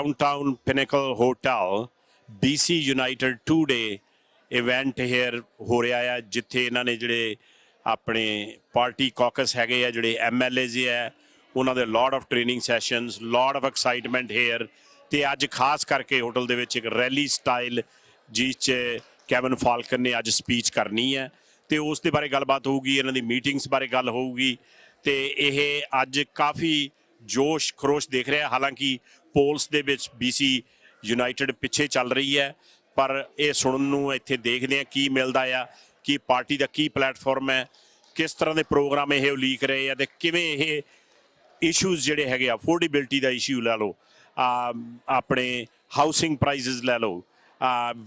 Downtown Pinnacle Hotel, BC United 2-day event here हो रहा है, जिथे इन्होंने जिहड़े अपने पार्टी कॉकस हैगे आ, जिहड़े MLAs है, उन्होंने lot of training sessions, lot of excitement here, तो अज खास करके होटल दे विच एक रैली स्टाइल जिस कैवन फाल्कन ने अज स्पीच करनी है, तो उस दे बारे गलबात होगी, इन्हों दी मीटिंग्स बारे गल होगी, तो यह अज काफ़ी जोश खरोश देख रहा है। हालांकि पोल्स दे विच BC यूनाइटेड पिछे चल रही है, पर यह सुनने नूं इत्थे देखते हैं की मिलता है, कि पार्टी का की प्लेटफॉर्म है, किस तरह के प्रोग्राम ये उलीक रहे हैं, तो किवें ये इशूज़ जिहड़े हैगे अफोर्डेबिलिटी का इशू लै लो, अपने हाउसिंग प्राइसिस लै लो,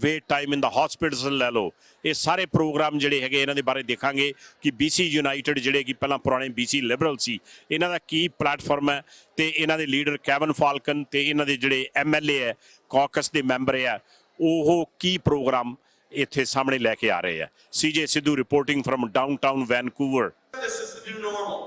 wait time in the hospitals लै लो, ये सारे प्रोग्राम जिहड़े हैगे इन्हां दे बारे देखांगे कि BC यूनाइटेड जिहड़े कि पहलां पुराने BC लिबरल सी, इन्हां दा की प्लेटफॉर्म है, तो इन्हां दे लीडर कैवन फाल्कन ते इन्हां दे जिहड़े MLA है, कॉकस दे मैंबर है, वो की प्रोग्राम इत्थे सामने लैके आ रहे हैं। CJ Sidhu reporting from downtown Vancouver. This is the new normal.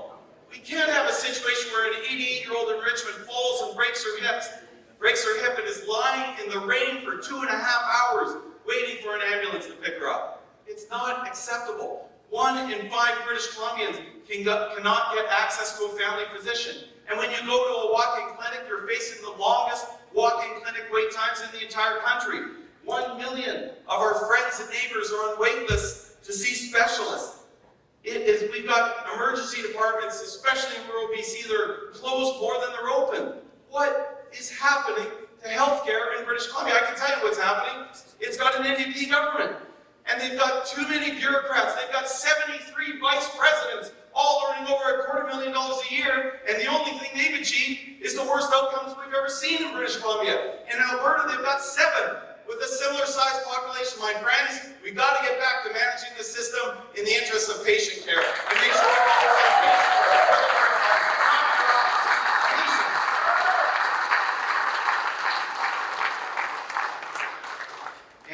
We can't have a situation where an 88-year-old in Richmond falls and breaks her hip and is lying in the rain for 2.5 hours waiting for an ambulance to pick her up. It's not acceptable. 1 in 5 British Columbians cannot get access to a family physician. And when you go to a walk-in clinic, you're facing the longest walk-in clinic wait times in the entire country. 1 million of our friends and neighbors are on wait lists to see specialists. We've got emergency departments, especially in rural BC, that are closed more than they're open. What is happening to healthcare in British Columbia? I can tell you what's happening. It's got an NDP government, and they've got too many bureaucrats. They've got 73 vice presidents, all earning over $250,000 a year, and the only thing they've achieved is the worst outcomes we've ever seen in British Columbia. In Alberta, they've got 7. With a similar size population, my friends, we've got to get back to managing the system in the interest of patient care and make sure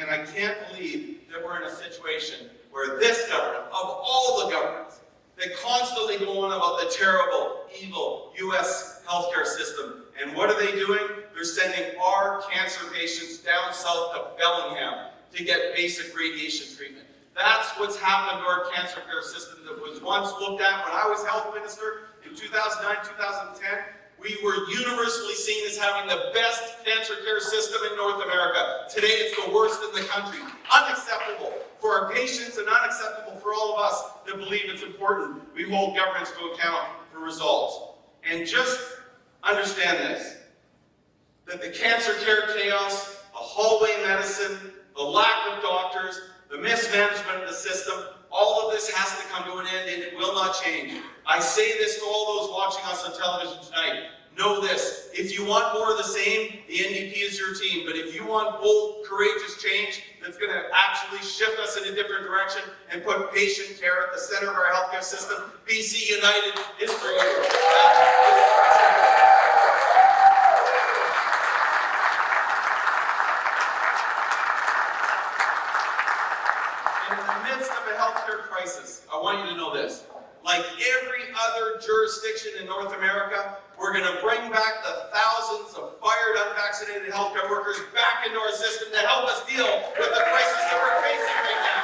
And I can't believe that we're in a situation where this government, of all the governments, they constantly go on about the terrible, evil US healthcare system. And what are they doing? They're sending our cancer patients down south to Bellingham to get basic radiation treatment. That's what's happened to our cancer care system that was once looked at when I was health minister in 2009, 2010. We were universally seen as having the best cancer care system in North America. Today it's the worst in the country. Unacceptable for our patients and unacceptable for all of us that believe it's important we hold governments to account for results. And just understand this, that the cancer care chaos, the hallway medicine, the lack of doctors, the mismanagement of the system, all of this has to come to an end, and it will not change. I say this to all those watching us on television tonight. Know this, if you want more of the same, the NDP is your team. But if you want bold, courageous change that's going to actually shift us in a different direction and put patient care at the center of our healthcare system, BC United is for you. In the midst of a healthcare crisis, I want you to know this. Like every other jurisdiction in North America, we're going to bring back the thousands of fired, unvaccinated healthcare workers back into our system to help us deal with the crisis that we're facing right now.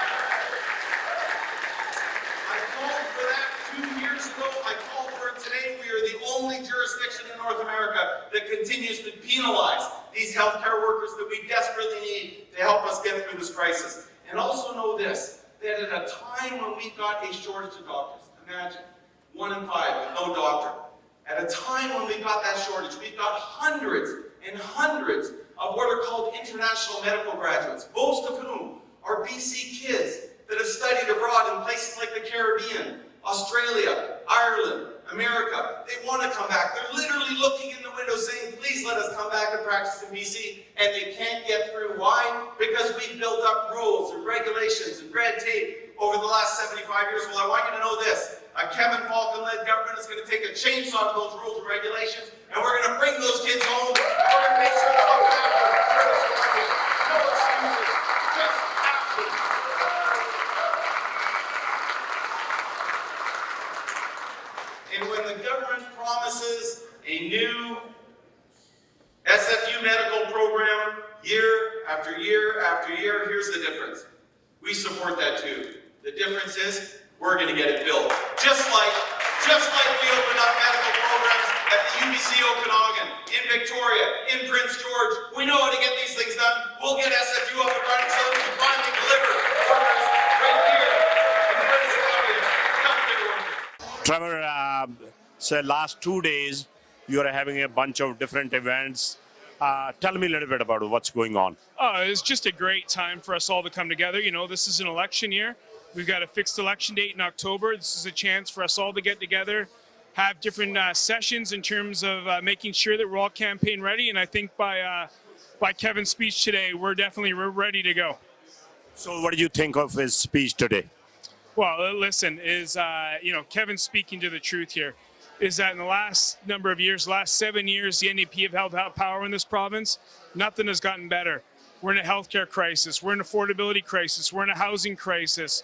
I called for that 2 years ago. I called for it today. We are the only jurisdiction in North America that continues to penalize these healthcare workers that we desperately need to help us get through this crisis. And also know this, that at a time when we've got a shortage of doctors, imagine 1 in 5 with no doctor. At a time when we've got that shortage, we've got hundreds and hundreds of what are called international medical graduates, most of whom are BC kids that have studied abroad in places like the Caribbean, Australia, Ireland, America. They want to come back. They're literally looking in the window saying, please let us come back and practice in BC. And they can't get through. Why? Because we've built up rules and regulations and red tape over the last 75 years. Well, I want you to know this. A Kevin Falcon-led government is going to take a chainsaw to those rules and regulations, and we're going to bring those kids home, and we're going to make sure they look after them. No excuses. Just action. And when the government promises a new SFU medical program year after year after year. Here's the difference. We support that too. The difference is we're going to get it built. Just like we opened up medical programs at the UBC Okanagan, in Victoria, in Prince George. We know how to get these things done. We'll get SFU up and running so we can finally deliver programs right here in British Columbia. Come to Trevor, so last 2 days, you are having a bunch of different events. Tell me a little bit about what's going on. It's just a great time for us all to come together. You know, this is an election year. We've got a fixed election date in October. This is a chance for us all to get together, have different sessions in terms of making sure that we're all campaign ready. And I think by Kevin's speech today, we're ready to go. So what do you think of his speech today? Well, listen, Kevin's speaking to the truth here. Is that in the last number of years, last 7 years, the NDP have held out power in this province. Nothing has gotten better. We're in a healthcare crisis. We're in an affordability crisis. We're in a housing crisis.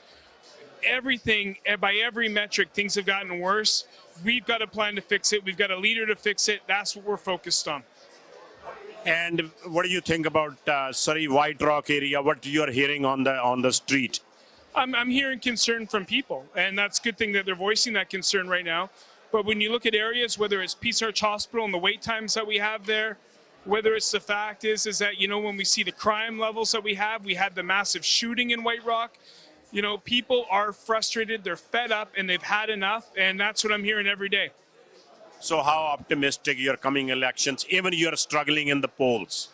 Everything, by every metric, things have gotten worse. We've got a plan to fix it. We've got a leader to fix it. That's what we're focused on. And what do you think about Surrey White Rock area? What you're hearing on the street? I'm hearing concern from people, and that's a good thing that they're voicing that concern right now. But when you look at areas, whether it's Peace Arch Hospital and the wait times that we have there, whether it's the fact is that, when we see the crime levels that we had the massive shooting in White Rock, people are frustrated, they're fed up, and they've had enough, and that's what I'm hearing every day. So how optimistic your coming elections, even you're struggling in the polls?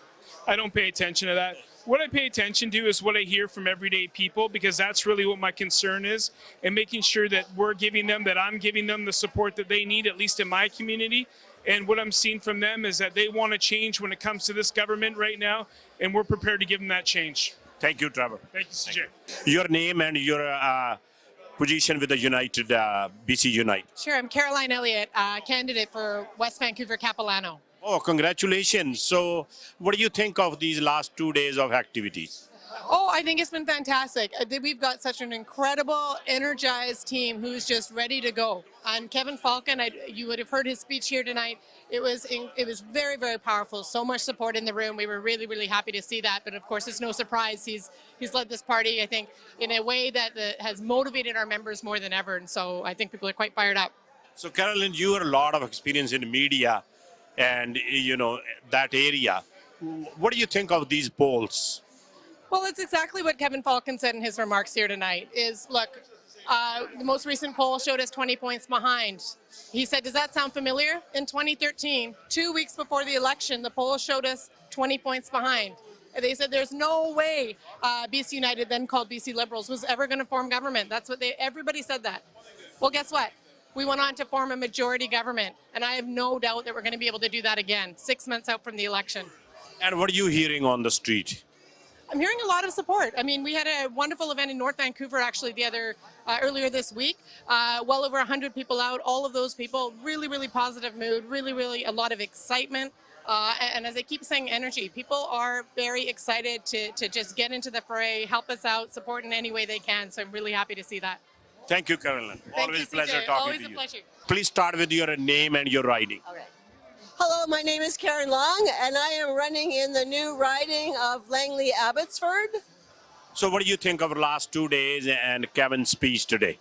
I don't pay attention to that. What I pay attention to is what I hear from everyday people, because that's really what my concern is, and making sure that I'm giving them the support that they need, at least in my community. And what I'm seeing from them is that they want to change when it comes to this government right now, and we're prepared to give them that change. Thank you, Trevor. Thank you, CJ. Your name and your position with the BC Unite. Sure, I'm Caroline Elliott, candidate for West Vancouver Capilano. Oh, congratulations. So what do you think of these last 2 days of activities? Oh, I think it's been fantastic. We've got such an incredible, energized team who's just ready to go. And Kevin Falcon, you would have heard his speech here tonight. It was very, very powerful. So much support in the room. We were really, really happy to see that. But of course, it's no surprise. He's led this party, I think, in a way that has motivated our members more than ever. And so I think people are quite fired up. So Caroline, you have a lot of experience in media and, that area. What do you think of these polls? Well, it's exactly what Kevin Falcon said in his remarks here tonight is, look, the most recent poll showed us 20 points behind. He said, does that sound familiar? In 2013, 2 weeks before the election, the poll showed us 20 points behind. And they said there's no way BC United, then called BC Liberals, was ever going to form government. That's what everybody said that. Well, guess what? We went on to form a majority government, and I have no doubt that we're going to be able to do that again, 6 months out from the election. And what are you hearing on the street? I'm hearing a lot of support. I mean, we had a wonderful event in North Vancouver actually earlier this week. Well over 100 people out. All of those people, really, really positive mood, really, really a lot of excitement. And as I keep saying, energy. People are very excited to just get into the fray, help us out, support in any way they can. So I'm really happy to see that. Thank you, Caroline. Always you, pleasure CJ. talking Always to you. a pleasure. Please start with your name and your riding. All right. Hello, my name is Karen Long, and I am running in the new riding of Langley-Abbotsford. So what do you think of the last 2 days and Kevin's speech today?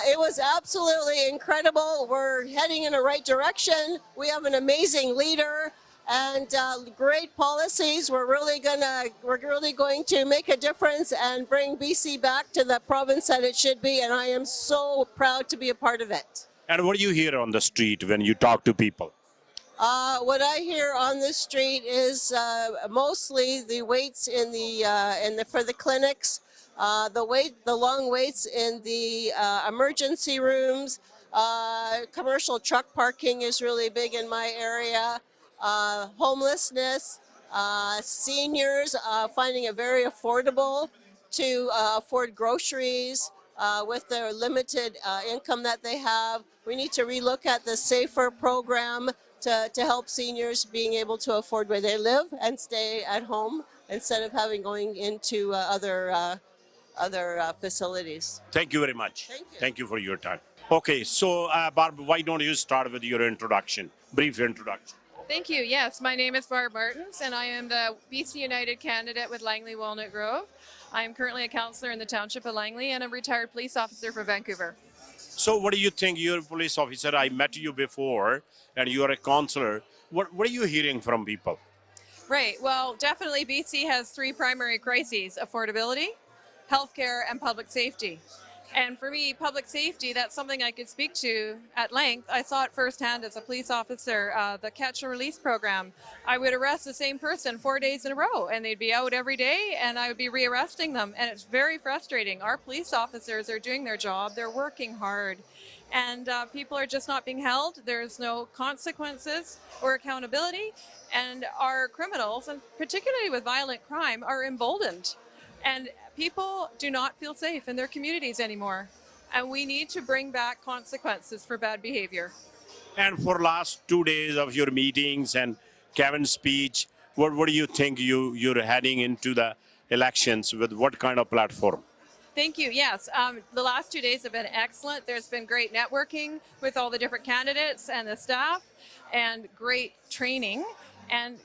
It was absolutely incredible. We're heading in the right direction. We have an amazing leader and great policies. We're really going to make a difference and bring BC back to the province that it should be, and I am so proud to be a part of it. And what do you hear on the street when you talk to people? What I hear on the street is mostly the waits for the clinics, the long waits in the emergency rooms. Commercial truck parking is really big in my area. Homelessness, seniors finding it very affordable to afford groceries with their limited income that they have. We need to relook at the SAFER program to help seniors being able to afford where they live and stay at home instead of going into other facilities. Thank you very much. Thank you. Thank you for your time. Okay, so Barb, why don't you start with your introduction, brief introduction? Thank you. Yes, my name is Barb Martins, and I am the BC United candidate with Langley Walnut Grove. I am currently a councillor in the Township of Langley and a retired police officer for Vancouver. So what do you think? You're a police officer. I met you before, and you are a counselor. What are you hearing from people? Right. Well, definitely BC has three primary crises: affordability, healthcare, and public safety. And for me, public safety, that's something I could speak to at length. I saw it firsthand as a police officer, the catch and release program. I would arrest the same person 4 days in a row, and they'd be out every day, and I would be rearresting them. And it's very frustrating. Our police officers are doing their job. They're working hard. And people are just not being held. There's no consequences or accountability. And our criminals, and particularly with violent crime, are emboldened. And people do not feel safe in their communities anymore. And we need to bring back consequences for bad behavior. And for last 2 days of your meetings and Kevin's speech, what do you think you're heading into the elections with? What kind of platform? Thank you. Yes, the last 2 days have been excellent. There's been great networking with all the different candidates and the staff, and great training. And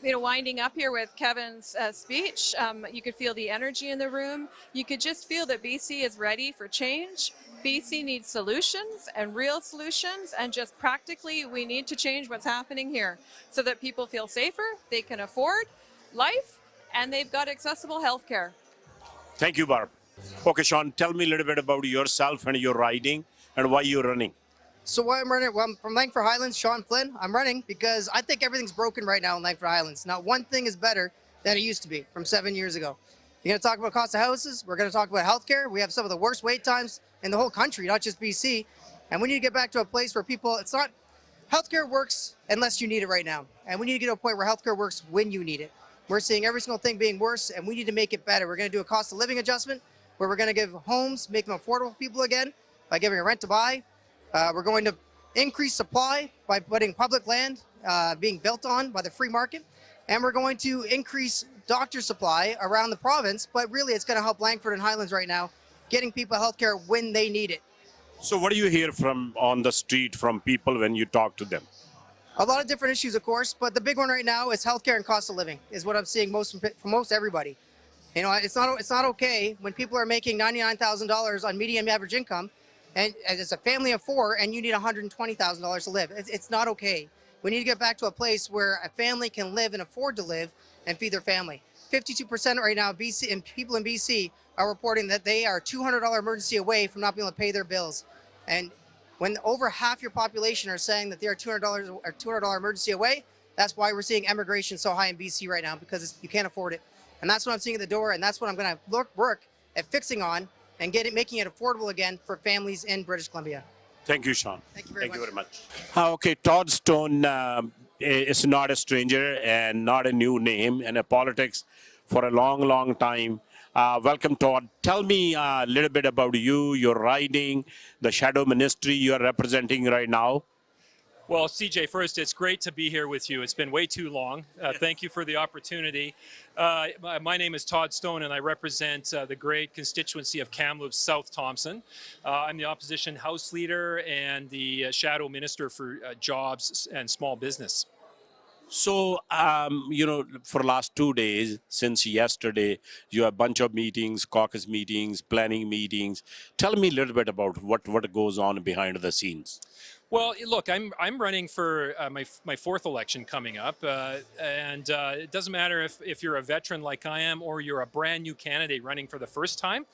winding up here with Kevin's speech, you could feel the energy in the room. You could just feel that BC is ready for change. BC needs solutions and real solutions, and just practically we need to change what's happening here so that people feel safer, they can afford life, and they've got accessible health care. Thank you, Barb. Okay, Sean, tell me a little bit about yourself and your riding and why you're running. So why I'm running, well, I'm from Langford Highlands, Sean Flynn. I'm running because I think everything's broken right now in Langford Highlands. Not one thing is better than it used to be from 7 years ago. You're going to talk about cost of houses. We're going to talk about healthcare. We have some of the worst wait times in the whole country, not just BC. And we need to get back to a place where people, it's not, healthcare works unless you need it right now. And we need to get to a point where healthcare works when you need it. We're seeing every single thing being worse, and we need to make it better. We're going to do a cost of living adjustment where we're going to give homes, make them affordable for people again by giving a rent to buy. We're going to increase supply by putting public land being built on by the free market. And we're going to increase doctor supply around the province, but really it's going to help Langford and Highlands right now, getting people healthcare when they need it. So what do you hear from on the street from people when you talk to them? A lot of different issues, of course, but the big one right now is healthcare and cost of living is what I'm seeing from most everybody. You know, it's not okay when people are making $99,000 on median average income, and as a family of four, and you need $120,000 to live. It's not okay. We need to get back to a place where a family can live and afford to live and feed their family. 52% right now, BC and people in BC are reporting that they are $200 emergency away from not being able to pay their bills. And when over half your population are saying that they are $200 emergency away, that's why we're seeing emigration so high in BC right now, because you can't afford it. And that's what I'm seeing at the door, and that's what I'm going to work at fixing on and making it affordable again for families in British Columbia. Thank you, Sean. Thank you very much. Okay, Todd Stone is not a stranger and not a new name in politics for a long, long time. Welcome, Todd. Tell me a little bit about you, your riding, the shadow ministry you are representing right now. Well, CJ, first, it's great to be here with you. It's been way too long. Thank you for the opportunity. My name is Todd Stone, and I represent the great constituency of Kamloops South Thompson. I'm the opposition House Leader and the Shadow Minister for Jobs and Small Business. So, you know, for the last 2 days, since yesterday, you have a bunch of meetings, caucus meetings, planning meetings. Tell me a little bit about what goes on behind the scenes. Well, look, I'm running for my fourth election coming up, and it doesn't matter if you're a veteran like I am or you're a brand new candidate running for the first time.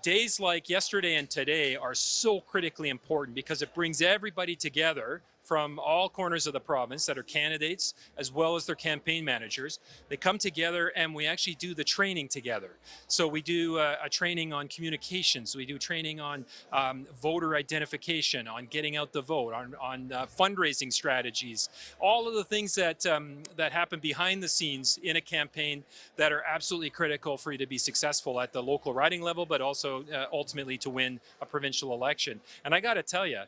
Days like yesterday and today are so critically important because it brings everybody together from all corners of the province that are candidates as well as their campaign managers. They come together and we actually do the training together. So we do a training on communications, we do training on voter identification, on getting out the vote, on fundraising strategies, all of the things that happen behind the scenes in a campaign that are absolutely critical for you to be successful at the local riding level, but also ultimately to win a provincial election. And I gotta tell you,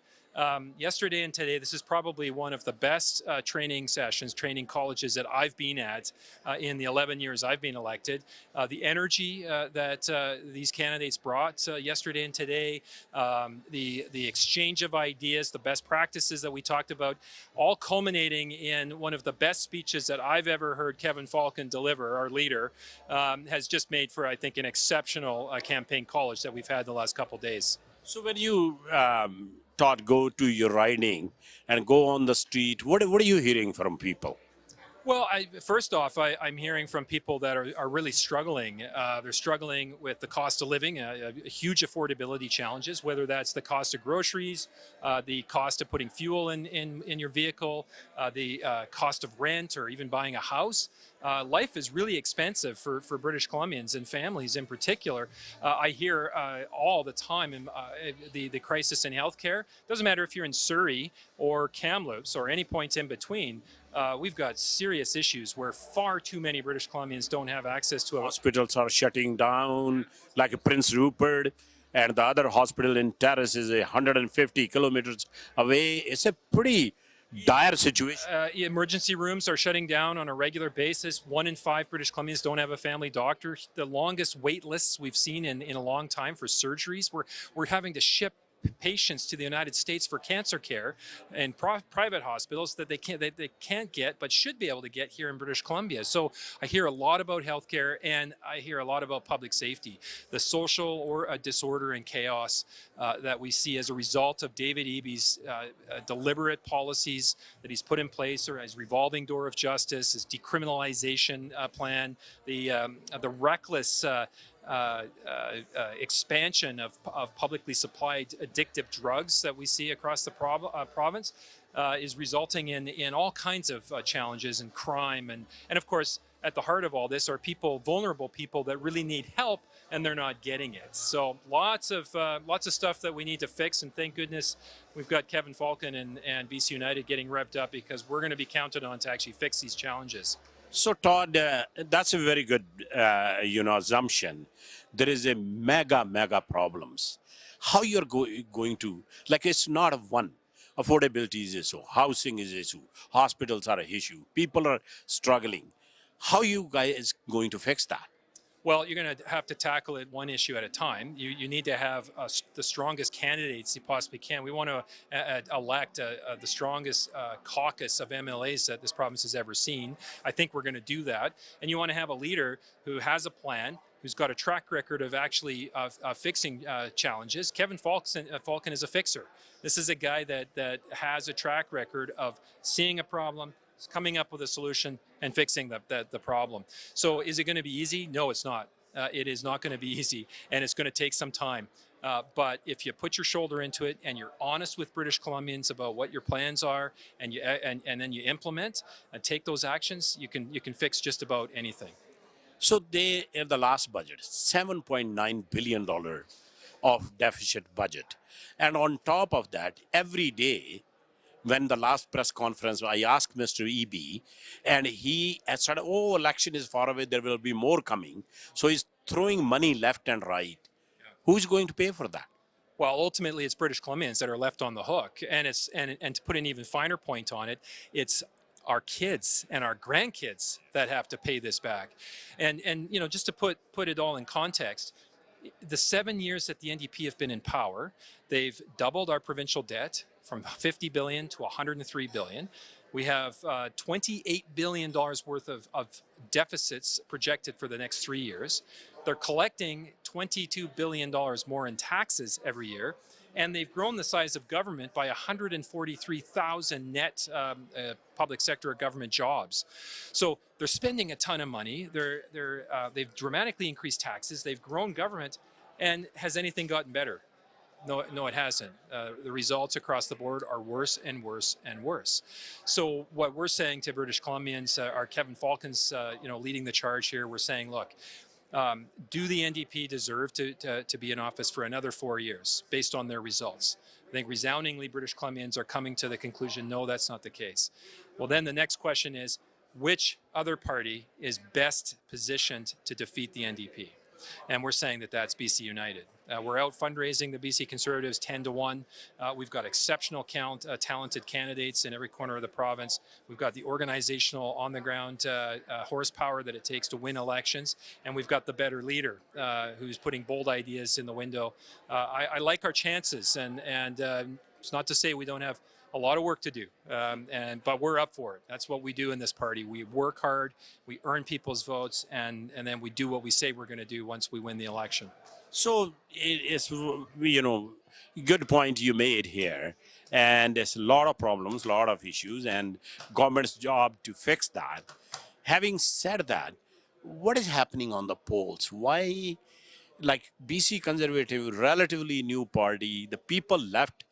Yesterday and today, this is probably one of the best training sessions, training colleges that I've been at in the 11 years I've been elected. The energy that these candidates brought yesterday and today, the exchange of ideas, the best practices that we talked about, all culminating in one of the best speeches that I've ever heard Kevin Falcon deliver, our leader, has just made for, I think, an exceptional campaign college that we've had the last couple days. So when you, Todd, go to your riding and go on the street, what are you hearing from people? Well, first off, I'm hearing from people that are really struggling. They're struggling with the cost of living, huge affordability challenges, whether that's the cost of groceries, the cost of putting fuel in your vehicle, the cost of rent, or even buying a house. Life is really expensive for British Columbians and families in particular. I hear all the time the crisis in healthcare. Doesn't matter if you're in Surrey or Kamloops or any point in between. We've got serious issues where far too many British Columbians don't have access to a Hospitals are shutting down, like Prince Rupert, and the other hospital in Terrace is 150 kilometers away. It's a pretty dire situation. Emergency rooms are shutting down on a regular basis. 1 in 5 British Columbians don't have a family doctor. The longest wait lists we've seen in a long time for surgeries. We're having to ship patients to the United States for cancer care in private hospitals that they can't get but should be able to get here in British Columbia. So I hear a lot about healthcare, and I hear a lot about public safety. The social or disorder and chaos that we see as a result of David Eby's deliberate policies that he's put in place, or his revolving door of justice, his decriminalization plan, the reckless expansion of publicly supplied addictive drugs that we see across the province is resulting in all kinds of challenges and crime. And of course, at the heart of all this are people, vulnerable people that really need help, and they're not getting it. So lots of stuff that we need to fix, and thank goodness we've got Kevin Falcon and BC United getting revved up, because we're going to be counted on to actually fix these challenges. So Todd, that's a very good, assumption. There is a mega problems. How you're going to, like, it's not a one. Affordability is an issue, housing is an issue, hospitals are an issue, people are struggling. How you guys going to fix that? Well, you're going to have to tackle it one issue at a time. You need to have the strongest candidates you possibly can. We want to elect the strongest caucus of MLAs that this province has ever seen. I think we're going to do that. And you want to have a leader who has a plan, who's got a track record of actually fixing challenges. Kevin Falcon is a fixer. This is a guy that has a track record of seeing a problem, coming up with a solution, and fixing the problem. So is it going to be easy? No, it's not. It is not going to be easy, and it's going to take some time. But if you put your shoulder into it and you're honest with British Columbians about what your plans are, and then you implement and take those actions, you can fix just about anything. So they, in the last budget, $7.9 billion of deficit budget. And on top of that, every day, when the last press conference, I asked Mr. Eby, and he said, oh, election is far away, there will be more coming. So he's throwing money left and right. Yeah. Who's going to pay for that? Well, ultimately, it's British Columbians that are left on the hook. And to put an even finer point on it, it's our kids and our grandkids that have to pay this back. And just to put it all in context, the 7 years that the NDP have been in power, they've doubled our provincial debt from $50 billion to $103 billion. We have $28 billion worth of deficits projected for the next 3 years. They're collecting $22 billion more in taxes every year, and they've grown the size of government by 143,000 net public sector or government jobs. So they're spending a ton of money. They've dramatically increased taxes. They've grown government, and has anything gotten better? No, it hasn't. The results across the board are worse and worse and worse. So what we're saying to British Columbians, our Kevin Falcon's, leading the charge here. We're saying, look, do the NDP deserve to be in office for another 4 years based on their results? I think resoundingly British Columbians are coming to the conclusion, no, that's not the case. Well, then the next question is, which other party is best positioned to defeat the NDP? And we're saying that that's BC United. We're out fundraising the BC Conservatives 10-1. We've got exceptional talented candidates in every corner of the province. We've got the organizational, on-the-ground horsepower that it takes to win elections. And we've got the better leader who's putting bold ideas in the window. I like our chances. And it's not to say we don't have a lot of work to do, but we're up for it. That's what we do in this party. We work hard, we earn people's votes, and then we do what we say we're going to do once we win the election. So it's, good point you made here. And there's a lot of problems, a lot of issues, and government's job to fix that. Having said that, what is happening on the polls? Why, like BC Conservative, relatively new party, the people left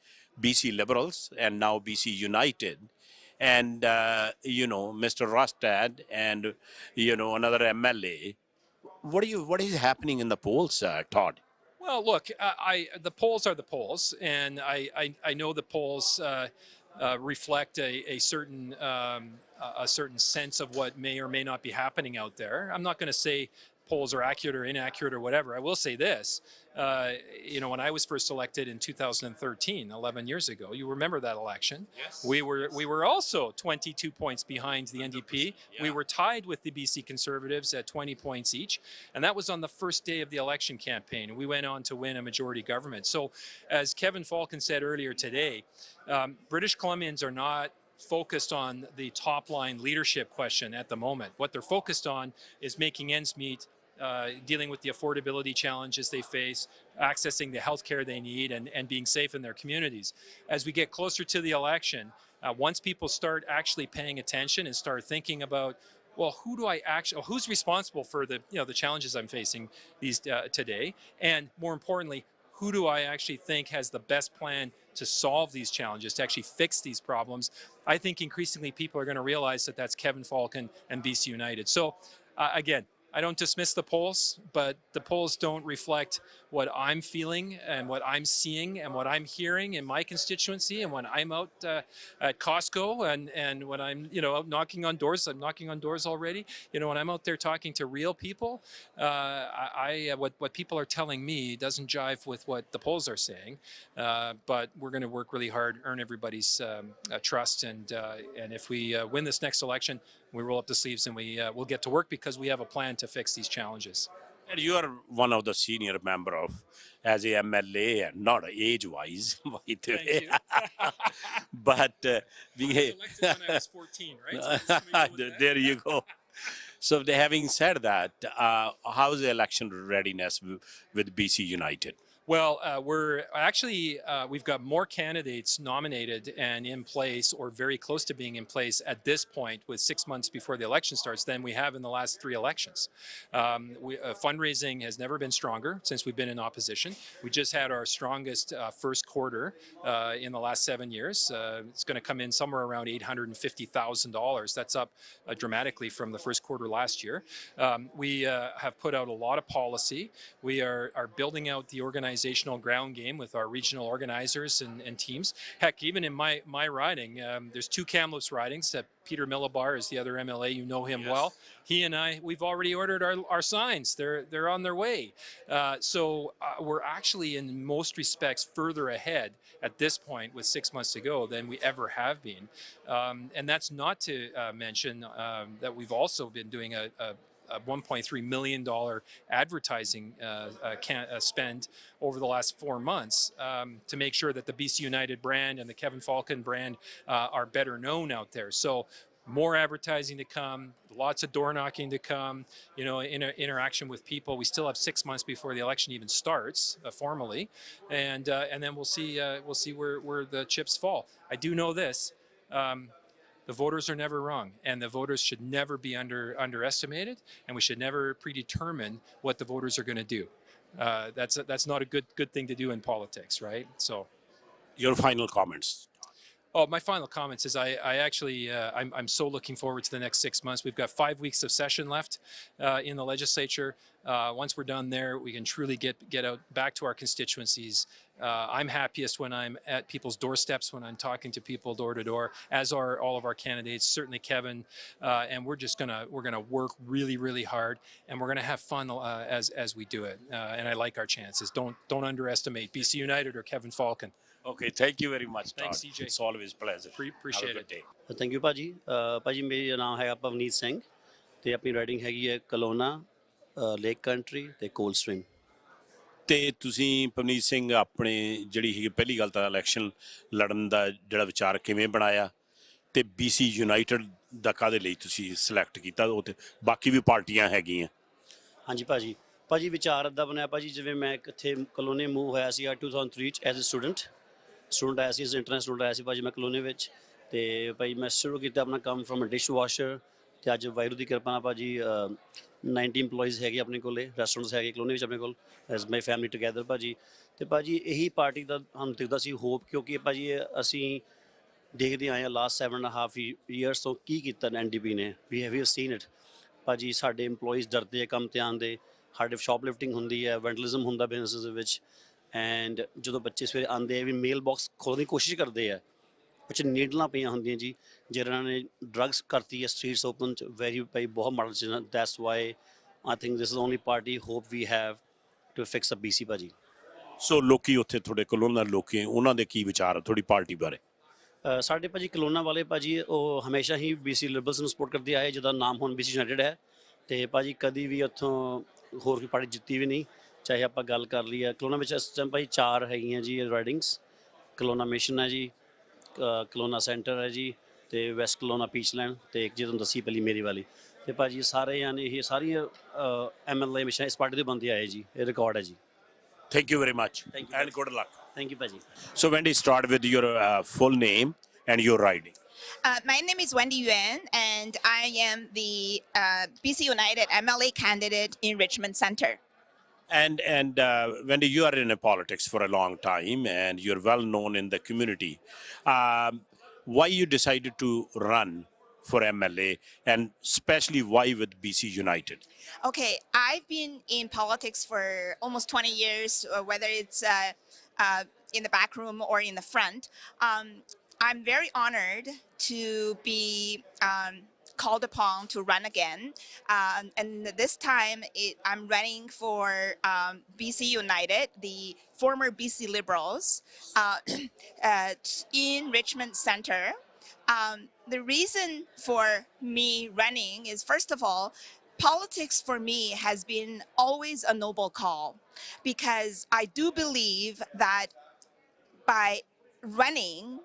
BC Liberals and now BC United, and Mr. Rostad and another MLA. What is happening in the polls, Todd? Well, look, the polls are the polls, and I know the polls reflect a certain sense of what may or may not be happening out there. I'm not going to say polls are accurate or inaccurate or whatever. I will say this, when I was first elected in 2013, 11 years ago, you remember that election? Yes. We were also 22 points behind the NDP. Yeah. We were tied with the BC Conservatives at 20 points each, and that was on the first day of the election campaign, and we went on to win a majority government. So, as Kevin Falcon said earlier today, British Columbians are not focused on the top line leadership question at the moment. What they're focused on is making ends meet, dealing with the affordability challenges they face, accessing the health care they need, and being safe in their communities. As we get closer to the election, once people start actually paying attention and start thinking about, well, who's responsible for the challenges I'm facing today, and more importantly, who do I actually think has the best plan to solve these challenges, to actually fix these problems? I think increasingly people are going to realize that that's Kevin Falcon and BC United. So again, I don't dismiss the polls, but the polls don't reflect what I'm feeling and what I'm seeing and what I'm hearing in my constituency. And when I'm out at Costco and when I'm out knocking on doors, I'm knocking on doors already. When I'm out there talking to real people, what people are telling me doesn't jive with what the polls are saying. But we're going to work really hard, earn everybody's trust, and if we win this next election, we roll up the sleeves and we'll get to work because we have a plan to fix these challenges. And you are one of the senior member as a MLA, and not age-wise, by the way. But being I was elected when I was 14, right? So there you go. So having said that, how's the election readiness with BC United? Well, we've got more candidates nominated and in place or very close to being in place at this point with 6 months before the election starts than we have in the last 3 elections. Fundraising has never been stronger since we've been in opposition. We just had our strongest first quarter in the last 7 years. It's going to come in somewhere around $850,000. That's up dramatically from the first quarter last year. We have put out a lot of policy. We are building out the organizational ground game with our regional organizers and teams. Heck, even in my riding, there's 2 Kamloops ridings. Peter Millibar is the other MLA. You know him Yes. well. He and I, we've already ordered our signs. They're on their way. So we're actually, in most respects, further ahead at this point with 6 months to go than we ever have been. And that's not to mention that we've also been doing a $1.3 million advertising spend over the last 4 months to make sure that the BC United brand and the Kevin Falcon brand are better known out there. So more advertising to come, lots of door knocking to come, interaction with people. We still have 6 months before the election even starts formally, and then we'll see where the chips fall. I do know this. The voters are never wrong, and the voters should never be underestimated, and we should never predetermine what the voters are going to do. That's not a good thing to do in politics, right? So, your final comments. Oh, my final comments is I'm so looking forward to the next 6 months. We've got 5 weeks of session left in the legislature. Once we're done there, we can truly get out back to our constituencies. I'm happiest when I'm at people's doorsteps, when I'm talking to people door to door, as are all of our candidates, certainly Kevin. And we're gonna work really, really hard, and we're gonna have fun as we do it. And I like our chances. Don't underestimate BC United or Kevin Falcon. Okay, thank you very much, Todd. Thanks, CJ. It's always a pleasure. Appreciate it. Thank you ਭਾਜੀ ਭਾਜੀ ਮੇਰਾ ਨਾਮ ਹੈਗਾ ਪਵਨੀਤ ਸਿੰਘ ਤੇ ਆਪਣੀ riding ਹੈਗੀ ਹੈ Kelowna lake country ਤੇ ਕੋਲਡ ਸਟ੍ਰੀਮ ਤੇ ਤੁਸੀਂ ਪਵਨੀਤ ਸਿੰਘ ਆਪਣੇ ਜਿਹੜੀ ਹੈਗੀ ਪਹਿਲੀ ਗੱਲ ਤਾਂ ਇਲੈਕਸ਼ਨ ਲੜਨ ਦਾ ਜਿਹੜਾ ਵਿਚਾਰ ਕਿਵੇਂ ਬਣਾਇਆ ਤੇ BC ਯੂਨਾਈਟਿਡ ਦਾ ਕਾਹਦੇ ਲਈ ਤੁਸੀਂ ਸਿਲੈਕਟ ਕੀਤਾ ਉਹ ਤੇ ਬਾਕੀ ਵੀ ਪਾਰਟੀਆਂ ਹੈਗੀਆਂ ਹਾਂਜੀ ਭਾਜੀ ਵਿਚਾਰ ਇੱਦਾਂ ਬਣਿਆ ਭਾਜੀ ਜਿਵੇਂ ਮੈਂ ਇੱਥੇ ਕਲੋਨੇ ਮੂਵ ਹੋਇਆ ਸੀ 2003 ਚ ਐਜ਼ ਅ ਸਟੂਡੈਂਟ ਆਇਆ ਸੀ ਇੰਟਰਨੈਸ਼ਨਲ ਸਟੂਡੈਂਟ ਆਇਆ ਸੀ ਭਾਜੀ ਮੈਂ ਕਲੋਨੇ ਵਿੱਚ ਤੇ ਭਾਈ ਮੈਂ ਸ਼ੁਰੂ ਕੀਤਾ ਆਪਣਾ ਕੰਮ ਫਰਮ ਅ ਡਿਸ਼ ਵਾਸ਼ਰ ਤੇ ਅੱਜ ਵਾਹਿਗੁਰੂ ਦੀ ਕਿਰਪਾ ਨਾਲ ਭਾਜੀ 90 EMPLOYEES ਹੈਗੇ ਆਪਣੇ ਕੋਲੇ ਰੈਸਟੋਰੈਂਟਸ ਹੈਗੇ ਕਲੋਨੀ ਵਿੱਚ ਆਪਣੇ ਕੋਲ ਐਜ਼ ਮਾਈ ਫੈਮਿਲੀ ਟੁਗੈਦਰ ਭਾਜੀ ਤੇ ਭਾਜੀ ਇਹੀ ਪਾਰਟੀ ਦਾ ਸਾਨੂੰ ਦਿਖਦਾ ਸੀ ਹੋਪ ਕਿਉਂਕਿ ਭਾਜੀ ਅਸੀਂ ਦੇਖਦੇ ਆਏ ਹਾਂ ਲਾਸਟ 7.5 years ਤੋਂ ਕੀ ਕੀਤਾ NDP ਨੇ ਵੀ ਹੈਵ ਸੀਨ ਇਟ ਭਾਜੀ ਸਾਡੇ EMPLOYEES ਡਰਦੇ ਆ ਕੰਮ ਤੇ ਆਉਣ ਦੇ ਸਾਡੇ ਸ਼ੌਪਲਿਫਟਿੰਗ ਹੁੰਦੀ ਹੈ ਵੈਂਡਲਿਜ਼ਮ ਹੁੰਦਾ ਬਿਜ਼ਨਸ ਦੇ ਵਿੱਚ ਐਂਡ ਜਦੋਂ ਬੱਚੇ ਸਵੇਰੇ ਆਉਂਦੇ ਆ ਵੀ ਮੇਲ ਬਾਕਸ ਖੋਲ੍ਹਣ ਦੀ ਕੋਸ਼ਿਸ਼ ਕਰਦੇ ਆ ਕੁਛ ਨੀਡਲਾਂ ਪਈਆਂ ਹੁੰਦੀਆਂ ਜੀ ਜਿਹਨਾਂ ਨੇ ਡਰੱਗਸ ਕਰਤੀ ਹੈ ਸਟਰੀਟਸ ਓਪਨ ਚ ਵੈਰੀ ਭਾਈ ਬਹੁਤ ਮਾਡਲ ਚ that's why I think this is only party hope we have to fix a BC ਭਾਜੀ ਸੋ ਲੋਕੀ ਉੱਥੇ ਤੁਹਾਡੇ ਕਲੋਨਾ ਲੋਕੀ ਉਹਨਾਂ ਦੇ ਕੀ ਵਿਚਾਰ ਤੁਹਾਡੀ ਪਾਰਟੀ ਬਾਰੇ ਸਾਡੇ ਭਾਜੀ ਕਲੋਨਾ ਵਾਲੇ ਭਾਜੀ ਉਹ ਹਮੇਸ਼ਾ ਹੀ BC ਲਿਬਰਲਸ ਨੂੰ ਸਪੋਰਟ ਕਰਦੇ ਆਏ ਜਿਹਦਾ ਨਾਮ ਹੁਣ BC ਯੂਨਾਈਟਿਡ ਹੈ ਤੇ ਭਾਜੀ ਕਦੀ ਵੀ ਉੱਥੋਂ ਹੋਰ ਕੋਈ ਪਾਰਟੀ ਜਿੱਤੀ ਵੀ ਨਹੀਂ ਚਾਹੇ ਆਪਾਂ ਗੱਲ ਕਰ ਲਈਏ ਕਲੋਨਾ ਵਿੱਚ ਇਸ ਟਾਈਮ ਭਾਜੀ 4 ਹੈਗੀਆਂ ਜੀ ਰਾਈਡਿੰਗਸ ਕਲੋਨਾ ਮਿਸ਼ਨ ਹੈ ਜੀ ਕਲੋਨਾ ਸੈਂਟਰ ਹੈ ਜੀ ਤੇ ਵੈਸਟ ਕਲੋਨਾ ਪੀਚਲੈਂਡ ਤੇ ਇੱਕ ਤੁਹਾਨੂੰ ਦੱਸੀ ਪਹਿਲੀ ਮੇਰੀ ਵਾਲੀ ਤੇ ਭਾਜੀ ਸਾਰੇ ਯਾਨੀ ਇਹ ਸਾਰੀਆਂ MLA ਹਮੇਸ਼ਾ ਇਸ ਪਾਰਟੀ ਦੇ ਬੰਦੇ ਆਏ ਜੀ ਇਹ ਰਿਕਾਰਡ ਹੈ ਜੀ Thank you very much and good luck. Thank you ਭਾਜੀ So Wendy, start with your full name and your riding. My name is Wendy Yuan, and I am the BC United MLA candidate in Richmond Centre. And Wendy, you are in politics for a long time, and you're well known in the community. Why you decided to run for MLA, and especially why with BC United? Okay, I've been in politics for almost 20 years, whether it's in the back room or in the front. I'm very honored to be called upon to run again. And this time I'm running for BC United, the former BC Liberals, in Richmond Centre. The reason for me running is, first of all, politics for me has been always a noble call, because I do believe that by running,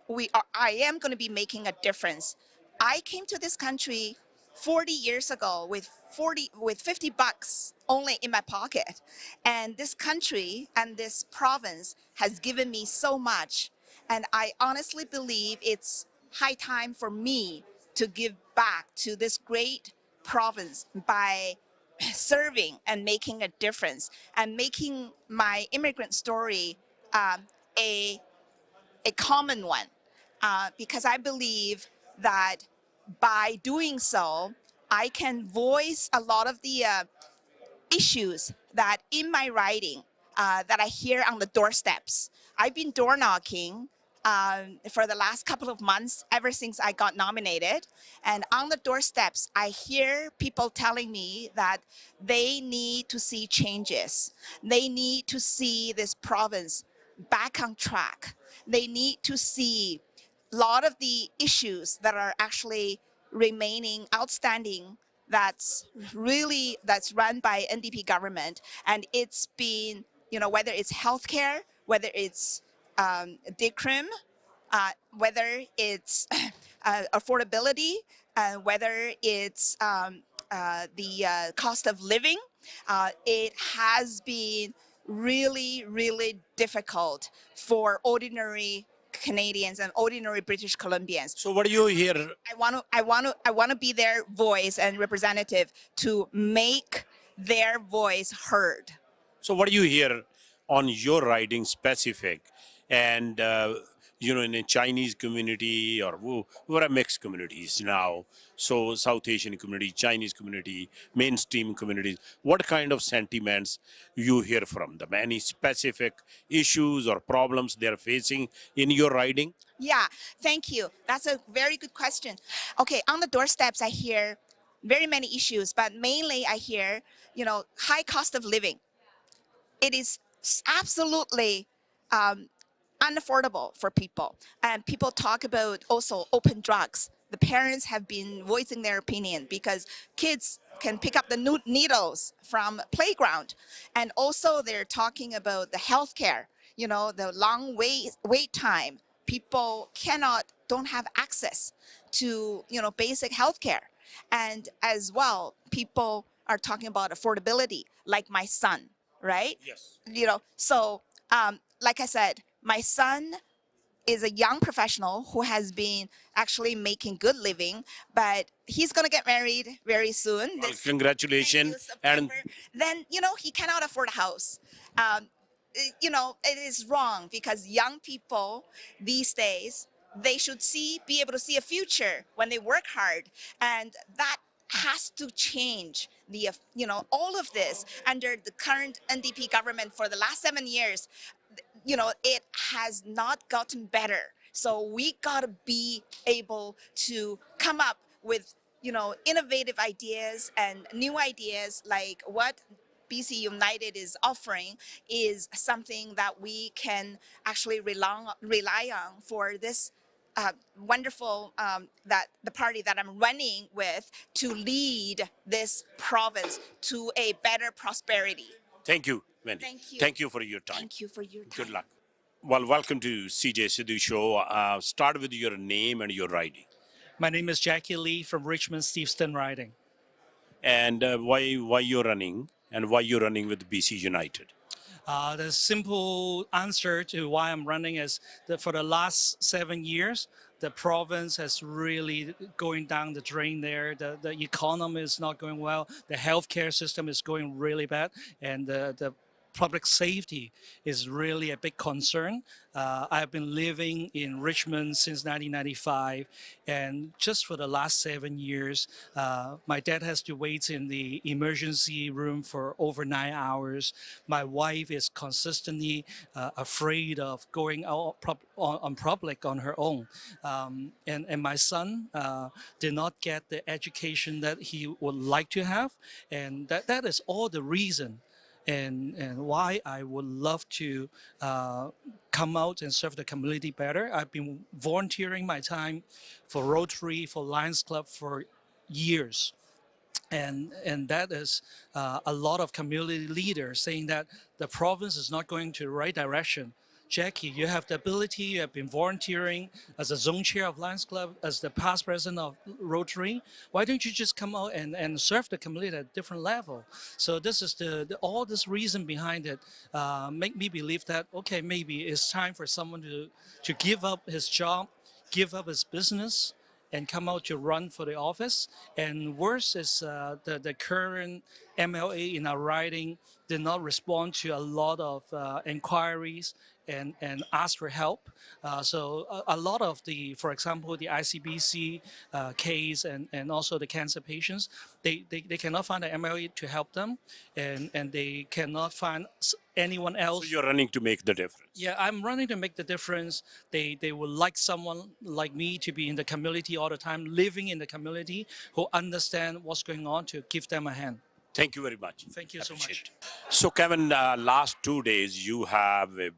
I am going to be making a difference. I came to this country 40 years ago with $50 only in my pocket, and this country and this province has given me so much, and I honestly believe it's high time for me to give back to this great province by serving and making a difference and making my immigrant story a common one, because I believe that by doing so, I can voice a lot of the issues that in my writing that I hear on the doorsteps. I've been door knocking for the last couple of months, ever since I got nominated. And on the doorsteps, I hear people telling me that they need to see changes. They need to see this province back on track. They need to see a lot of the issues that are actually remaining outstanding that's run by NDP government. And it's been, whether it's healthcare, whether it's decrim, whether it's affordability, whether it's the cost of living, it has been really, really difficult for ordinary Canadians and ordinary British Columbians. So what do you hear? I want to be their voice and representative to make their voice heard. So what do you hear on your riding specific, and in a Chinese community, or we're a mixed communities now. So South Asian community, Chinese community, mainstream communities. What kind of sentiments you hear from them? Any specific issues or problems they're facing in your riding? Yeah, thank you. That's a very good question. Okay, on the doorsteps, I hear very many issues, but mainly I hear, high cost of living. It is absolutely unaffordable for people. And people talk about also open drugs. The parents have been voicing their opinion because kids can pick up the needles from playground. And also they're talking about the healthcare, the long wait time. People don't have access to, basic healthcare. And as well, people are talking about affordability, like my son, right? Yes. So like I said, my son is a young professional who has been actually making good living, but he's going to get married very soon. Well, congratulations. And Then, he cannot afford a house. It is wrong because young people these days, they should be able to see a future when they work hard. And that has to change. All of this under the current NDP government for the last 7 years, it has not gotten better. So we got to be able to come up with, innovative ideas and new ideas like what BC United is offering is something that we can actually rely on for this wonderful that the party that I'm running with to lead this province to a better prosperity. thank you, Wendy. Thank you. Thank you for your time. Thank you for your time. Good luck. Well, welcome to CJ Sidhu Show. Start with your name and your riding. My name is Jackie Lee from Richmond Steveston riding. And why you're running, and why you're running with BC United? The simple answer to why I'm running is that for the last 7 years, the province has really going down the drain there. The economy is not going well. The healthcare system is going really bad. And the public safety is really a big concern. I've been living in Richmond since 1995, and just for the last 7 years, my dad has to wait in the emergency room for over 9 hours. My wife is consistently afraid of going out on public on her own. And my son did not get the education that he would like to have, and that is all the reason and why I would love to come out and serve the community better. I've been volunteering my time for Rotary, for Lions Club for years. And that is a lot of community leaders saying that the province is not going to the right direction. Jackie, you have the ability, you have been volunteering as a zone chair of Lions Club, as the past president of Rotary. Why don't you just come out and serve the community at a different level? So this is all this reason behind it make me believe that, okay, maybe it's time for someone to give up his job, give up his business, and come out to run for the office. And worse is the current MLA in our riding did not respond to a lot of inquiries and ask for help. So a lot of for example, the ICBC case and also the cancer patients, they cannot find an MLA to help them, and they cannot find anyone else. So you're running to make the difference. Yeah, I'm running to make the difference. They would like someone like me to be in the community all the time, living in the community, who understand what's going on, to give them a hand. Thank you very much. Thank you so much. So Kevin, last 2 days you have a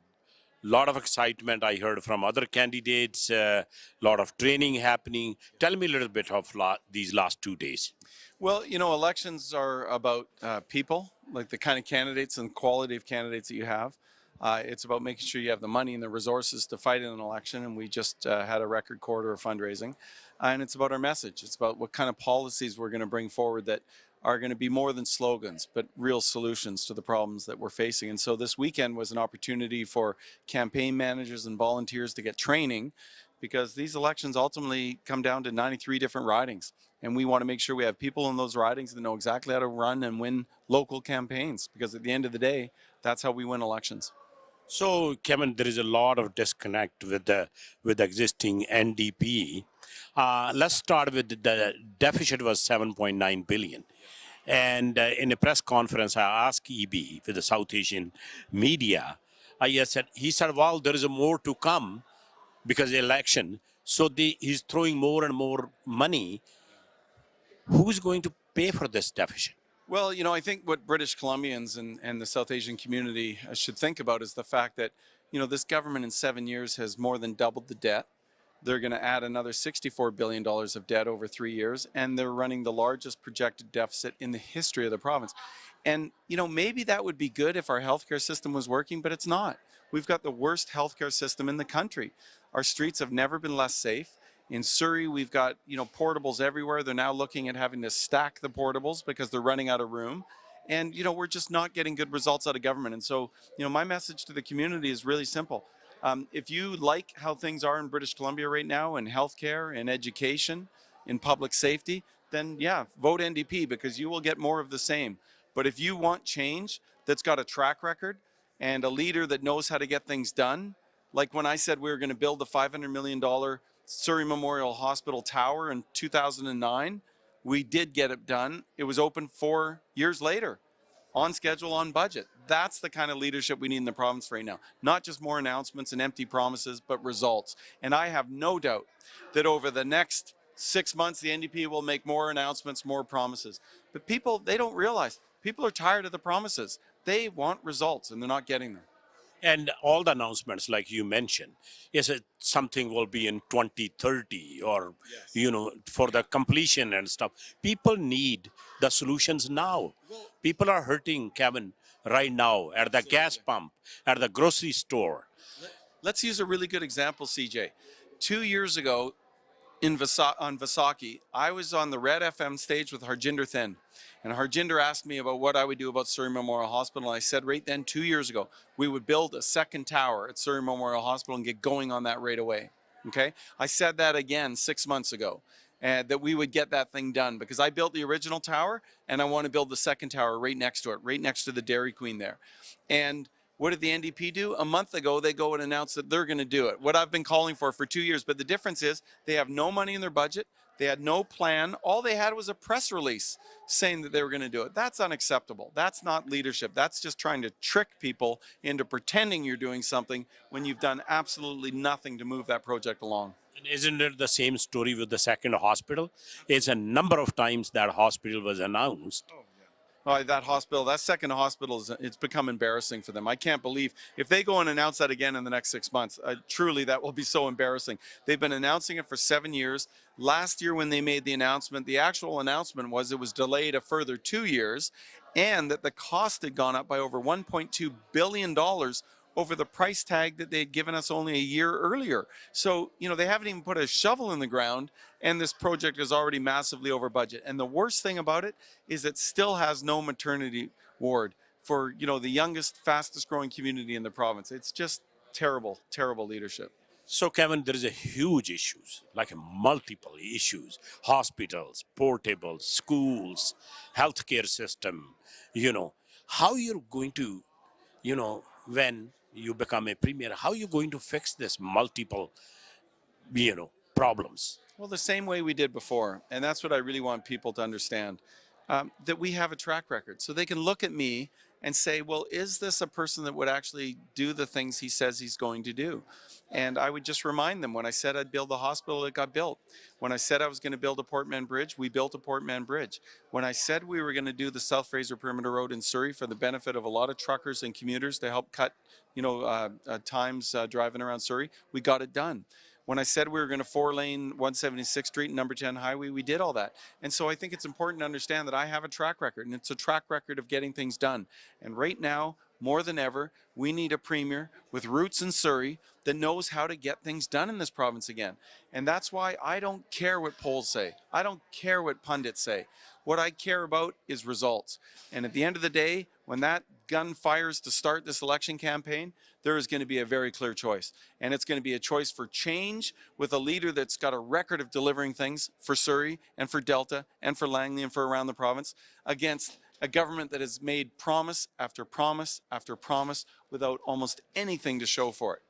lot of excitement. I heard from other candidates, a lot of training happening. Tell me a little bit of these last 2 days. Well, elections are about people, like the kind of candidates and quality of candidates that you have. It's about making sure you have the money and the resources to fight in an election, and we just had a record quarter of fundraising. And it's about our message. It's about what kind of policies we're going to bring forward that are going to be more than slogans, but real solutions to the problems that we're facing. And so this weekend was an opportunity for campaign managers and volunteers to get training, because these elections ultimately come down to 93 different ridings. And we want to make sure we have people in those ridings that know exactly how to run and win local campaigns, because at the end of the day, that's how we win elections. So, Kevin, there is a lot of disconnect with the existing NDP. Let's start with the deficit was 7.9 billion. And in a press conference, I asked EB with the South Asian media. He said, well, there is more to come because the election. So he's throwing more and more money. Who's going to pay for this deficit? Well, you know, I think what British Columbians and the South Asian community should think about is the fact that, you know, this government in 7 years has more than doubled the debt. They're going to add another $64 billion of debt over 3 years, and they're running the largest projected deficit in the history of the province. And, you know, maybe that would be good if our healthcare system was working, but it's not. We've got the worst healthcare system in the country. Our streets have never been less safe. In Surrey, we've got, you know, portables everywhere. They're now looking at having to stack the portables because they're running out of room. And, you know, we're just not getting good results out of government. And so, you know, my message to the community is really simple. If you like how things are in British Columbia right now in healthcare, in education, in public safety, then yeah, vote NDP because you will get more of the same. But if you want change that's got a track record and a leader that knows how to get things done, like when I said we were going to build the $500 million Surrey Memorial Hospital Tower in 2009, we did get it done. It was open 4 years later, on schedule, on budget. That's the kind of leadership we need in the province right now. Not just more announcements and empty promises, but results. And I have no doubt that over the next 6 months, the NDP will make more announcements, more promises. But people, they don't realize, people are tired of the promises. They want results and they're not getting them. And all the announcements, like you mentioned, is it something will be in 2030 or, yes, you know, for the completion and stuff. People need the solutions now. People are hurting, Kevin, right now at the gas pump, at the grocery store. Let's use a really good example, CJ. 2 years ago on Vaisakhi, I was on the Red FM stage with Harjinder Thin. And Harjinder asked me about what I would do about Surrey Memorial Hospital. And I said right then, 2 years ago, we would build a second tower at Surrey Memorial Hospital and get going on that right away. Okay? I said that again 6 months ago, that we would get that thing done because I built the original tower and I want to build the second tower right next to it, right next to the Dairy Queen there. And what did the NDP do? A month ago, they go and announce that they're going to do it. What I've been calling for 2 years. But the difference is they have no money in their budget. They had no plan. All they had was a press release saying that they were going to do it. That's unacceptable. That's not leadership. That's just trying to trick people into pretending you're doing something when you've done absolutely nothing to move that project along. And isn't it the same story with the second hospital? It's a number of times that hospital was announced. Oh, that second hospital, it's become embarrassing for them. I can't believe if they go and announce that again in the next 6 months, truly that will be so embarrassing. They've been announcing it for 7 years. Last year when they made the announcement, the actual announcement was it was delayed a further 2 years and that the cost had gone up by over $1.2 billion over the price tag that they had given us only a year earlier. So, you know, they haven't even put a shovel in the ground and this project is already massively over budget. And the worst thing about it is it still has no maternity ward for, you know, the youngest, fastest growing community in the province. It's just terrible, terrible leadership. So, Kevin, there is a huge issues, like multiple issues, hospitals, portables, schools, healthcare system, you know, how you're going to, you know, when you become a premier, how are you going to fix this multiple, you know, problems? Well, the same way we did before. And that's what I really want people to understand, that we have a track record. So they can look at me and say, well, is this a person that would actually do the things he says he's going to do? And I would just remind them, when I said I'd build the hospital, it got built. When I said I was going to build a Portman Bridge, we built a Portman Bridge. When I said we were going to do the South Fraser Perimeter Road in Surrey for the benefit of a lot of truckers and commuters to help cut, you know, times driving around Surrey, we got it done. When I said we were going to 4-lane 176th Street and number 10 highway, we did all that. And so I think it's important to understand that I have a track record, and it's a track record of getting things done. And right now, more than ever, we need a premier with roots in Surrey that knows how to get things done in this province again. And that's why I don't care what polls say. I don't care what pundits say. What I care about is results. And at the end of the day, when that gun fires to start this election campaign, there is going to be a very clear choice. And it's going to be a choice for change with a leader that's got a record of delivering things for Surrey and for Delta and for Langley and for around the province against a government that has made promise after promise after promise without almost anything to show for it.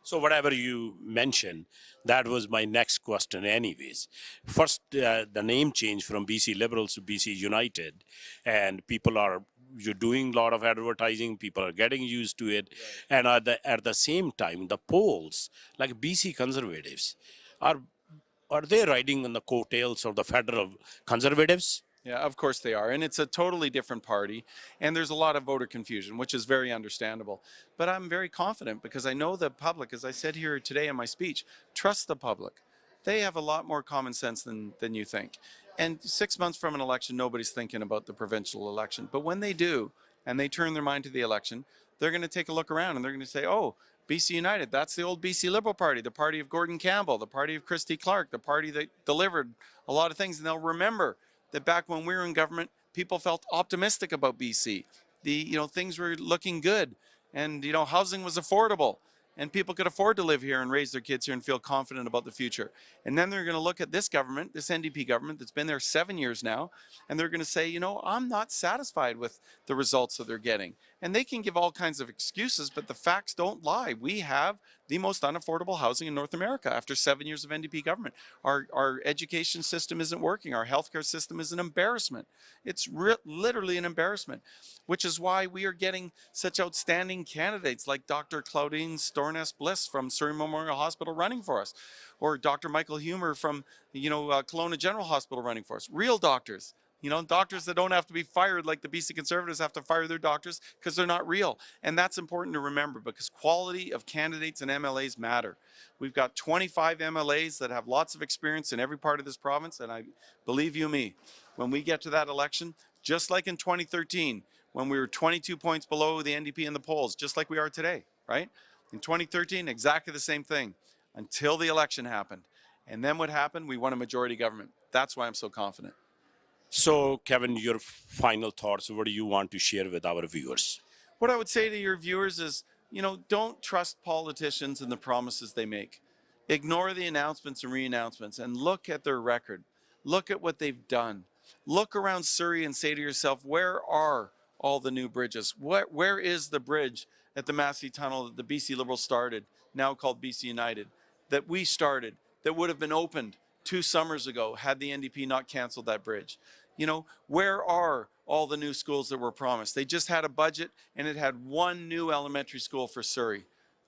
So whatever you mentioned, that was my next question anyways. First, the name change from BC Liberals to BC United, and people are, you're doing a lot of advertising, people are getting used to it. Right. And at the same time, the polls, like BC Conservatives, are they riding on the coattails of the federal Conservatives? Yeah, of course they are. And it's a totally different party. And there's a lot of voter confusion, which is very understandable. But I'm very confident because I know the public, as I said here today in my speech, trust the public. They have a lot more common sense than you think. And 6 months from an election, nobody's thinking about the provincial election. But when they do, and they turn their mind to the election, they're going to take a look around and they're going to say, oh, BC United, that's the old BC Liberal Party, the party of Gordon Campbell, the party of Christy Clark, the party that delivered a lot of things. And they'll remember that back when we were in government, people felt optimistic about BC. Things were looking good, and housing was affordable, and people could afford to live here and raise their kids here and feel confident about the future. And then they're going to look at this government, this NDP government that's been there 7 years now, and they're going to say, I'm not satisfied with the results that they're getting. And they can give all kinds of excuses, but the facts don't lie. We have the most unaffordable housing in North America after 7 years of NDP government. Our education system isn't working. Our healthcare system is an embarrassment. It's literally an embarrassment, which is why we are getting such outstanding candidates like Dr. Claudine Stornes Bliss from Surrey Memorial Hospital running for us, or Dr. Michael Humer from Kelowna General Hospital running for us. Real doctors. Doctors that don't have to be fired like the BC Conservatives have to fire their doctors because they're not real. And that's important to remember because quality of candidates and MLAs matter. We've got 25 MLAs that have lots of experience in every part of this province. And I believe you me, when we get to that election, just like in 2013, when we were 22 points below the NDP in the polls, just like we are today, right? In 2013, exactly the same thing until the election happened. And then what happened? We won a majority government. That's why I'm so confident. So, Kevin, your final thoughts, what do you want to share with our viewers? What I would say to your viewers is, don't trust politicians and the promises they make. Ignore the announcements and re-announcements and look at their record. Look at what they've done. Look around Surrey and say to yourself, where are all the new bridges? Where is the bridge at the Massey Tunnel that the BC Liberals started, now called BC United, that we started, that would have been opened 2 summers ago had the NDP not canceled that bridge? Where are all the new schools that were promised? They just had a budget and it had 1 new elementary school for Surrey.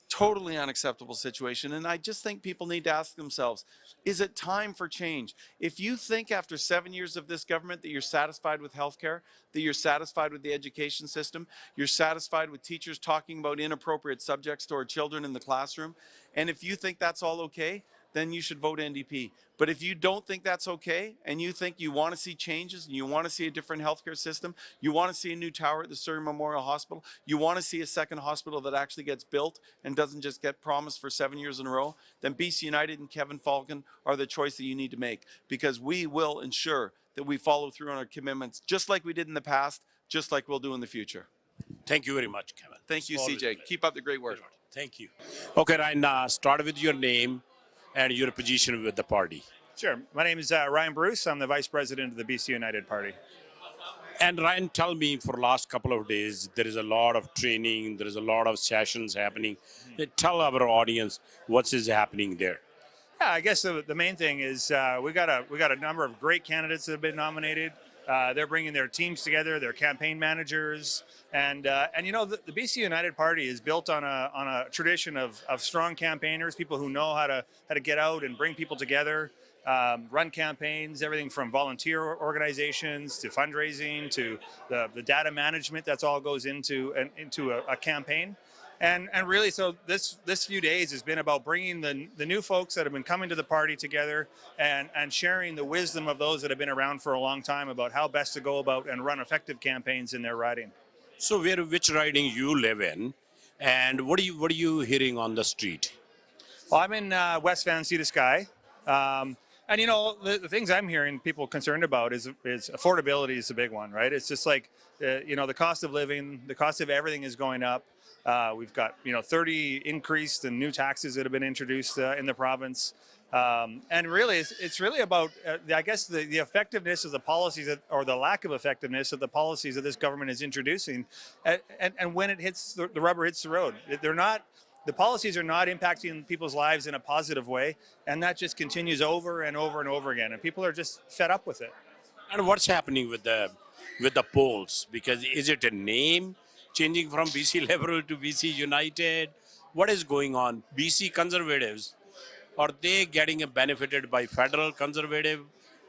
Totally unacceptable situation. And I just think people need to ask themselves, is it time for change? If you think after 7 years of this government that you're satisfied with healthcare, that you're satisfied with the education system, you're satisfied with teachers talking about inappropriate subjects to our children in the classroom, and if you think that's all okay, then you should vote NDP. But if you don't think that's okay, and you think you want to see changes, and you want to see a different healthcare system, you want to see a new tower at the Surrey Memorial Hospital, you want to see a second hospital that actually gets built and doesn't just get promised for 7 years in a row, then BC United and Kevin Falcon are the choice that you need to make, because we will ensure that we follow through on our commitments, just like we did in the past, just like we'll do in the future. Thank you very much, Kevin. Thank you, CJ. Keep up the great work. Thank you. Okay, Ryan, start with your name and your position with the party. Sure. My name is Ryan Bruce. I'm the Vice President of the BC United Party. And Ryan, tell me, for the last couple of days, there is a lot of training, there is a lot of sessions happening. Tell our audience what is happening there. Yeah, I guess the main thing is we got a number of great candidates that have been nominated. They're bringing their teams together, their campaign managers, and the BC United Party is built on a tradition of strong campaigners, people who know how to get out and bring people together, run campaigns, everything from volunteer organizations to fundraising to the data management. That's all goes into a campaign. And really, so this few days has been about bringing the new folks that have been coming to the party together and sharing the wisdom of those that have been around for a long time about how best to go about and run effective campaigns in their riding. So which riding you live in, and what are you hearing on the street? Well, I'm in West Van Sea to Sky. And the things I'm hearing people concerned about is affordability is a big one, right? It's just like, the cost of living, the cost of everything is going up. We've got 30 increased and new taxes that have been introduced in the province. And really, it's really about, I guess, the effectiveness of the policies or the lack of effectiveness of the policies that this government is introducing. And when it hits, the rubber hits the road. The policies are not impacting people's lives in a positive way. And that just continues over and over and over again. And people are just fed up with it. And what's happening with the polls? Because is it a name changing from BC Liberal to BC United? What is going on? BC Conservatives, are they getting benefited by federal conservative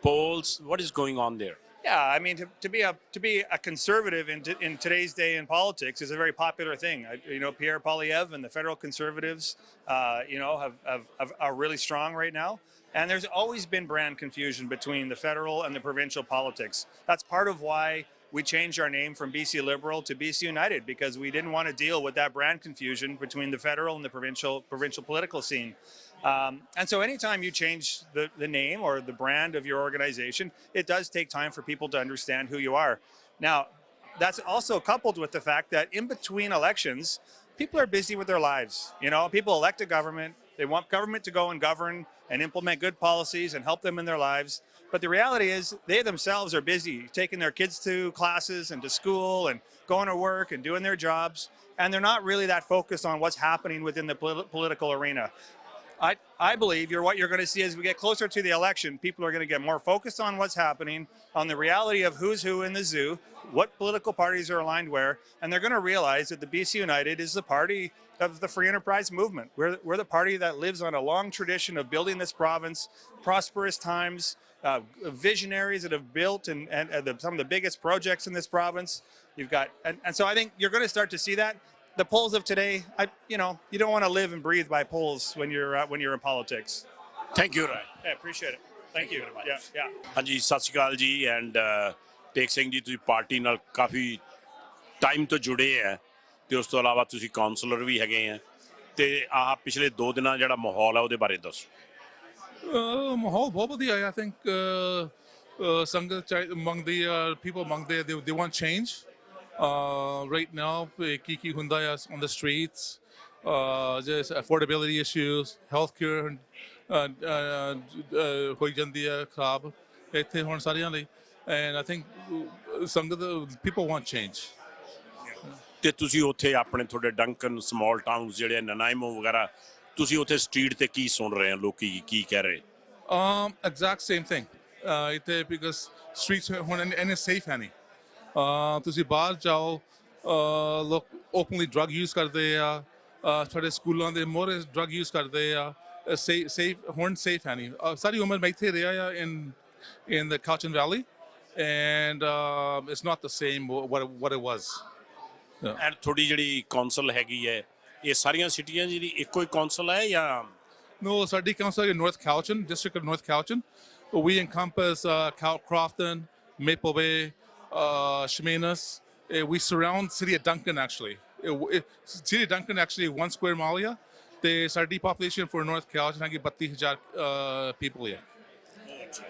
polls? What is going on there? Yeah, I mean, to be a conservative in today's day in politics is a very popular thing. Pierre Poilievre and the federal conservatives, are really strong right now. And there's always been brand confusion between the federal and the provincial politics. That's part of why we changed our name from BC Liberal to BC United, because we didn't want to deal with that brand confusion between the federal and the provincial political scene. And so anytime you change the name or the brand of your organization, it does take time for people to understand who you are. Now, that's also coupled with the fact that in between elections, people are busy with their lives. People elect a government. They want government to go and govern and implement good policies and help them in their lives. But the reality is they themselves are busy taking their kids to classes and to school and going to work and doing their jobs. And they're not really that focused on what's happening within the political arena. I believe what you're going to see as we get closer to the election, people are going to get more focused on what's happening, on the reality of who's who in the zoo, what political parties are aligned where, and they're going to realize that the BC United is the party of the free enterprise movement. We're the party that lives on a long tradition of building this province, prosperous times, visionaries that have built and some of the biggest projects in this province. You've got, and so I think you're going to start to see that. The polls of today, you don't want to live and breathe by polls when you're in politics. Thank you, Rai. Yeah, appreciate it. Thank you very much. Yeah. ਹਾਂਜੀ ਸਤਿ ਸ਼੍ਰੀ ਅਕਾਲ ਜੀ and take Singh ji ਤੁਸੀਂ party ਨਾਲ ਕਾਫੀ time ਤੋਂ ਜੁੜੇ ਆ ਤੇ ਉਸ ਤੋਂ ਇਲਾਵਾ ਤੁਸੀਂ ਕਾਉਂਸਲਰ ਵੀ ਹੈਗੇ ਆ ਤੇ ਆਹ ਪਿਛਲੇ 2 ਦਿਨਾਂ ਜਿਹੜਾ ਮਾਹੌਲ ਆ ਉਹਦੇ ਬਾਰੇ ਦੱਸੋ। ਮਾਹੌਲ ਬਹੁਤ ਵਧੀਆ ਹੈ। I think ਸੰਗਤ ਮੰਗਦੀ people ਮੰਗਦੇ they want change. Right now, ਕੀ ਹੁੰਦਾ ਹੈ on the streets, just affordability issues, healthcare ਹੋਈ ਜਾਂਦੀ ਹੈ ਖਰਾਬ ਇੱਥੇ ਹੁਣ ਸਾਰਿਆਂ ਲਈ, and I think ਸੰਗਤ people want change. ਤੇ ਤੁਸੀਂ ਉੱਥੇ ਆਪਣੇ ਤੁਹਾਡੇ ਡੰਕਨ ਸਮਾਲ ਟਾਊਨਸ ਜਿਹੜੇ ਨਨਾਇਮੋ ਵਗੈਰਾ ਤੁਸੀਂ ਉੱਥੇ ਸਟਰੀਟ ਤੇ ਕੀ ਸੁਣ ਰਹੇ ਹੋ ਲੋਕੀ ਕੀ ਕਹਿ ਰਹੇ? Exact same thing. ਇੱਥੇ because streets ਹੁਣ ਇੰਨੇ safe ਹੈ ਨਹੀਂ। ਤੁਸੀਂ ਬਾਹਰ ਜਾਓ ਲੋਕ ਓਪਨਲੀ ਡਰੱਗ ਯੂਜ਼ ਕਰਦੇ ਆ ਸਾਡੇ ਸਕੂਲਾਂ ਦੇ ਮੋਹਰੇ ਡਰੱਗ ਯੂਜ਼ ਕਰਦੇ ਆ ਸੇਫ ਹੁਣ ਸੇਫ ਹੈ ਨਹੀਂ ਸਾਰੀ ਉਮਰ ਮੈਂ ਇੱਥੇ ਰਿਹਾ ਆ in the Cochin Valley and it's not the same what it was. And ਤੁਹਾਡੀ ਜਿਹੜੀ ਕੌਂਸਲ ਹੈਗੀ ਹੈ ਇਹ ਸਾਰੀਆਂ ਸਿਟੀਆਂ ਜਿਹੜੀ ਇੱਕੋ ਹੀ ਕੌਂਸਲ ਹੈ ਜਾਂ? No, ਸਾਡੀ ਕੌਂਸਲ ਹੈ North Cochin, District of North Cochin. We encompass Crofton, Maple Bay, Chemainus. We surround city of Duncan actually. City of Duncan actually 1 square mile. The Sardi population for North Cochin is 32,000 people here.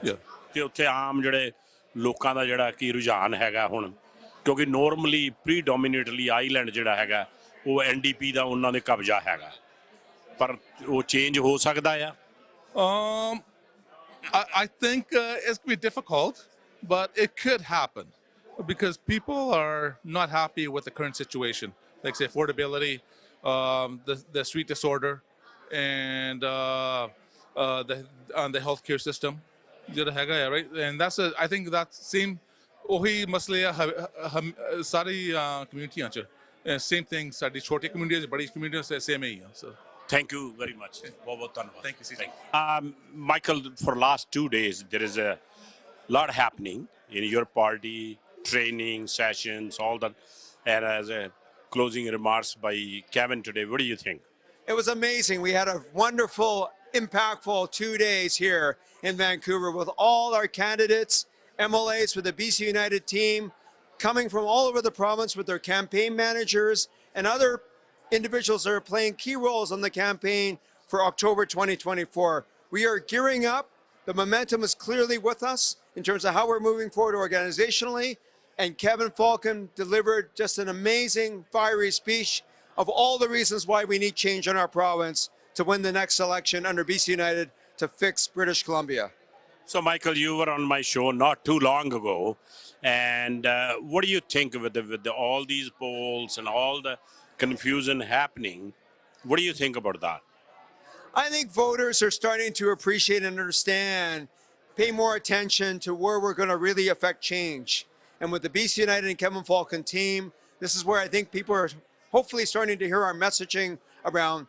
Yeah. ਤੇ ਉੱਥੇ ਆਮ ਜਿਹੜੇ ਲੋਕਾਂ ਦਾ ਜਿਹੜਾ ਕੀ ਰੁਝਾਨ ਹੈਗਾ ਹੁਣ ਕਿਉਂਕਿ normally ਪ੍ਰੀਡੋਮੀਨੇਟਲੀ island ਜਿਹੜਾ ਹੈਗਾ ਉਹ NDP ਦਾ ਉਹਨਾਂ ਦੇ ਕਬਜ਼ਾ ਹੈਗਾ ਪਰ ਉਹ ਚੇਂਜ ਹੋ ਸਕਦਾ ਆ? I think it's going to be difficult, but it could happen. Because people are not happy with the current situation, like say affordability, the street disorder, and the healthcare system. Right, and I think that same. Ohi masle sari community anch. Same thing. Sari छोटी communities, बड़ी communities same ही है. So. Thank you very much. बहुत धन्यवाद. Thank you, Sidhu. Michael, for last 2 days there is a lot happening in your party. Training sessions, all that, and as a closing remarks by Kevin today, what do you think? It was amazing. We had a wonderful, impactful 2 days here in Vancouver with all our candidates, MLAs with the BC United team, coming from all over the province with their campaign managers and other individuals that are playing key roles on the campaign for October 2024. We are gearing up. The momentum is clearly with us in terms of how we're moving forward organizationally. And Kevin Falcon delivered just an amazing, fiery speech of all the reasons why we need change in our province to win the next election under BC United to fix British Columbia. So, Michael, you were on my show not too long ago, and what do you think with all these polls and all the confusion happening? What do you think about that? I think voters are starting to appreciate and understand, pay more attention to where we're going to really affect change. And with the BC United and Kevin Falcon team, this is where I think people are hopefully starting to hear our messaging around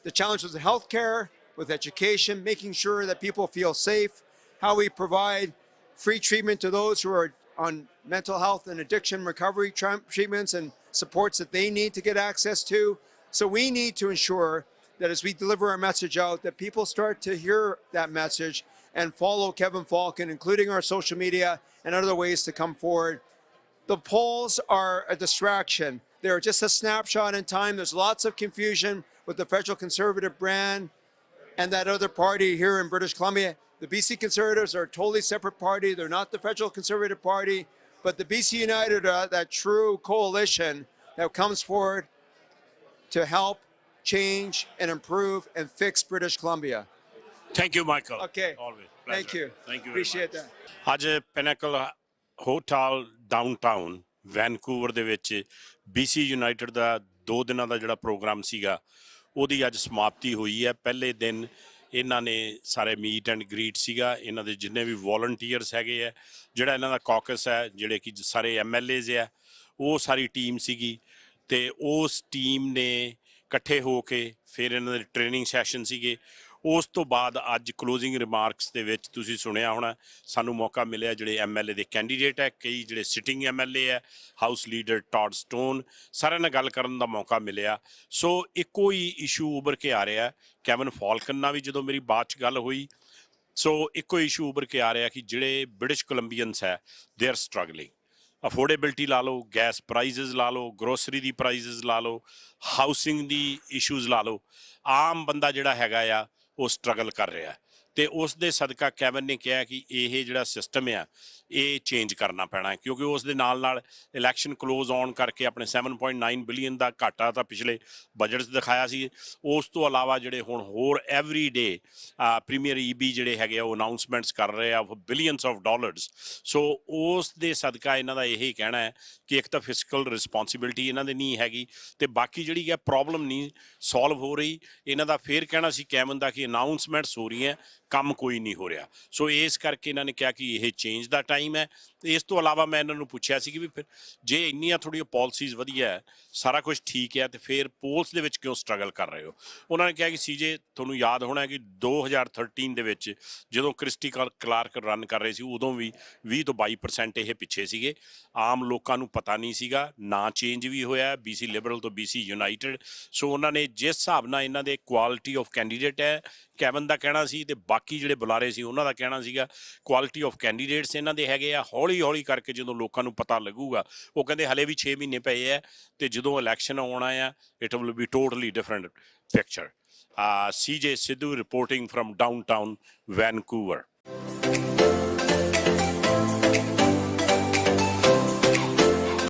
the challenges of healthcare, with education, making sure that people feel safe, how we provide free treatment to those who are on mental health and addiction recovery treatments and supports that they need to get access to. So we need to ensure that as we deliver our message out, that people start to hear that message and follow Kevin Falcon, including our social media and other ways to come forward. The polls are a distraction. They're just a snapshot in time. There's lots of confusion with the federal Conservative brand and that other party here in British Columbia. The BC Conservatives are a totally separate party. They're not the federal Conservative Party, but the BC United are that true coalition that comes forward to help change and improve and fix British Columbia. Thank you, Michael. Okay. Always. Thank Pleasure. you. Thank you very Appreciate much. that. ਅੱਜ Pinnacle Hotel downtown Vancouver ਦੇ ਵਿੱਚ BC United ਦਾ 2 ਦਿਨਾਂ ਦਾ ਜਿਹੜਾ programme ਸੀਗਾ ਉਹਦੀ ਅੱਜ ਸਮਾਪਤੀ ਹੋਈ ਹੈ। ਪਹਿਲੇ ਦਿਨ ਇਹਨਾਂ ਨੇ ਸਾਰੇ ਮੀਟ ਐਂਡ ਗ੍ਰੀਟ ਸੀਗਾ, ਇਹਨਾਂ ਦੇ ਜਿੰਨੇ ਵੀ ਵੋਲੰਟੀਅਰਸ ਹੈਗੇ ਆ, ਜਿਹੜਾ ਇਹਨਾਂ ਦਾ ਕਾਕਸ ਹੈ, ਜਿਹੜੇ ਕਿ ਸਾਰੇ MLAs ਆ, ਉਹ ਸਾਰੀ ਟੀਮ ਸੀਗੀ ਤੇ ਉਸ ਟੀਮ ਨੇ ਇਕੱਠੇ ਹੋ ਕੇ ਫਿਰ ਇਹਨਾਂ ਦੇ ਟ੍ਰੇਨਿੰਗ ਸੈਸ਼ਨ ਸੀਗੇ। ਉਸ ਤੋਂ ਬਾਅਦ ਅੱਜ ਕਲੋਜ਼ਿੰਗ ਰਿਮਾਰਕਸ ਦੇ ਵਿੱਚ ਤੁਸੀਂ ਸੁਣਿਆ ਹੋਣਾ, ਸਾਨੂੰ ਮੌਕਾ ਮਿਲਿਆ ਜਿਹੜੇ MLA ਦੇ ਕੈਂਡੀਡੇਟ ਹੈ, ਕਈ ਜਿਹੜੇ ਸਿਟਿੰਗ MLA ਹੈ, ਹਾਊਸ ਲੀਡਰ ਟੌਡ ਸਟੋਨ, ਸਾਰਿਆਂ ਨਾਲ ਗੱਲ ਕਰਨ ਦਾ ਮੌਕਾ ਮਿਲਿਆ। ਸੋ ਇੱਕੋ ਹੀ ਇਸ਼ੂ ਉੱਭਰ ਕੇ ਆ ਰਿਹਾ। ਕੈਵਨ ਫਾਲਕਨ ਨਾਲ ਵੀ ਜਦੋਂ ਮੇਰੀ ਬਾਤ 'ਚ ਗੱਲ ਹੋਈ, ਸੋ ਇੱਕੋ ਇਸ਼ੂ ਉੱਭਰ ਕੇ ਆ ਰਿਹਾ ਕਿ ਜਿਹੜੇ ਬ੍ਰਿਟਿਸ਼ ਕੋਲੰਬੀਅਨਸ ਹੈ, ਦੇ ਆਰ ਸਟਰਗਲਿੰਗ। ਅਫੋਰਡੇਬਿਲਟੀ ਲਾ ਲਓ, ਗੈਸ ਪ੍ਰਾਈਜ਼ਸ ਲਾ ਲਓ, ਗਰੋਸਰੀ ਦੀ ਪ੍ਰਾਈਜ਼ਸ ਲਾ ਲਓ, ਹਾਊਸਿੰਗ ਦੀ ਇਸ਼ੂਜ਼ ਲਾ ਲਓ, ਆਮ ਬੰਦਾ ਜਿਹੜਾ ਹੈਗਾ ਆ ਉਹ ਸਟਰਗਲ ਕਰ ਰਿਹਾ। ਤੇ ਉਸ ਦੇ ਸਦਕਾ ਕੈਵਨ ਨੇ ਕਿਹਾ ਕਿ ਇਹ ਜਿਹੜਾ ਸਿਸਟਮ ਆ ਇਹ ਚੇਂਜ ਕਰਨਾ ਪੈਣਾ, ਕਿਉਂਕਿ ਉਸ ਦੇ ਨਾਲ ਨਾਲ ਇਲੈਕਸ਼ਨ ਕਲੋਜ਼ ਆਉਣ ਕਰਕੇ ਆਪਣੇ 7.9 ਬਿਲੀਅਨ ਦਾ ਘਾਟਾ ਤਾਂ ਪਿਛਲੇ ਬਜਟ 'ਚ ਦਿਖਾਇਆ ਸੀ। ਉਸ ਤੋਂ ਇਲਾਵਾ ਜਿਹੜੇ ਹੁਣ ਹੋਰ ਐਵਰੀ ਡੇ ਪ੍ਰੀਮੀਅਰ EB ਜਿਹੜੇ ਹੈਗੇ ਆ ਉਹ ਅਨਾਊਂਸਮੈਂਟਸ ਕਰ ਰਹੇ ਆ ਬਿਲੀਅਨਸ ਆਫ ਡਾਲਰਸ। ਸੋ ਉਸ ਦੇ ਸਦਕਾ ਇਹਨਾਂ ਦਾ ਇਹ ਕਹਿਣਾ ਹੈ ਕਿ ਇੱਕ ਤਾਂ ਫਿਸਕਲ ਰਿਸਪੌਂਸਿਬਿਲਿਟੀ ਇਹਨਾਂ ਦੇ ਨਹੀਂ ਹੈਗੀ ਤੇ ਬਾਕੀ ਜਿਹੜੀ ਹੈ ਪ੍ਰੋਬਲਮ ਨਹੀਂ ਸੋਲਵ ਹੋ ਰਹੀ। ਇਹਨਾਂ ਦਾ ਫੇਰ ਕਹਿਣਾ ਸੀ ਕੈਵਨ ਦਾ ਕਿ ਅਨਾਊਂਸਮੈਂਟਸ ਹੋ ਰਹੀਆਂ, ਕੰਮ ਕੋਈ ਨਹੀਂ ਹੋ ਰਿਹਾ। ਸੋ ਇਸ ਕਰਕੇ ਇਹਨਾਂ ਨੇ ਕਿਹਾ ਕਿ ਇਹ ਚੇਂਜ ਦਾ ਟਾਈਮ ਹੈ। ਇਸ ਤੋਂ ਇਲਾਵਾ ਮੈਂ ਇਹਨਾਂ ਨੂੰ ਪੁੱਛਿਆ ਸੀ ਕਿ ਵੀ ਫਿਰ ਜੇ ਇੰਨੀਆਂ ਥੋੜ੍ਹੀਆਂ ਪਾਲਿਸੀਜ਼ ਵਧੀਆ ਹੈ, ਸਾਰਾ ਕੁਝ ਠੀਕ ਹੈ, ਤੇ ਫਿਰ ਪੋਲਸ ਦੇ ਵਿੱਚ ਕਿਉਂ ਸਟਰਗਲ ਕਰ ਰਹੇ ਹੋ? ਉਹਨਾਂ ਨੇ ਕਿਹਾ ਕਿ CJ ਤੁਹਾਨੂੰ ਯਾਦ ਹੋਣਾ ਕਿ 2013 ਦੇ ਵਿੱਚ ਜਦੋਂ ਕ੍ਰਿਸਟੀ ਕਲਾਰਕ ਰਨ ਕਰ ਰਹੇ ਸੀ, ਉਦੋਂ ਵੀ 20 ਤੋਂ 22% ਇਹ ਪਿੱਛੇ ਸੀਗੇ। ਆਮ ਲੋਕਾਂ ਨੂੰ ਪਤਾ ਨਹੀਂ ਸੀਗਾ, ਨਾ ਚੇਂਜ ਵੀ ਹੋਇਆ BC ਲਿਬਰਲ ਤੋਂ BC ਯੂਨਾਈਟਿਡ। ਸੋ ਉਹਨਾਂ ਨੇ ਜਿਸ ਹਿਸਾਬ ਨਾਲ ਇਹਨਾਂ ਦੇ ਕੁਆਲਿਟੀ ਆਫ ਕੈਂਡੀਡੇਟ ਹੈ, ਕੈਵਨ ਦਾ ਕਹਿਣਾ ਸੀ ਤੇ ਬਾਕੀ ਜਿਹੜੇ ਬੁਲਾਰੇ ਸੀ ਉਹਨਾਂ ਦਾ ਕਹਿਣਾ ਸੀਗਾ ਕੁਆਲਿਟੀ ਆਫ ਕੈਂਡੀਡੇਟਸ ਇਹਨਾਂ ਦੇ ਹੈਗੇ ਆ। ਹੌਲੀ ਹੌਲੀ ਕਰਕੇ ਜਦੋਂ ਲੋਕਾਂ ਨੂੰ ਪਤਾ ਲੱਗੂਗਾ, ਉਹ ਕਹਿੰਦੇ ਹਲੇ ਵੀ 6 ਮਹੀਨੇ ਪਏ ਆ ਤੇ ਜਦੋਂ ਇਲੈਕਸ਼ਨ ਆਉਣਾ ਆ it will be totally different picture. CJ Sidhu reporting from downtown Vancouver.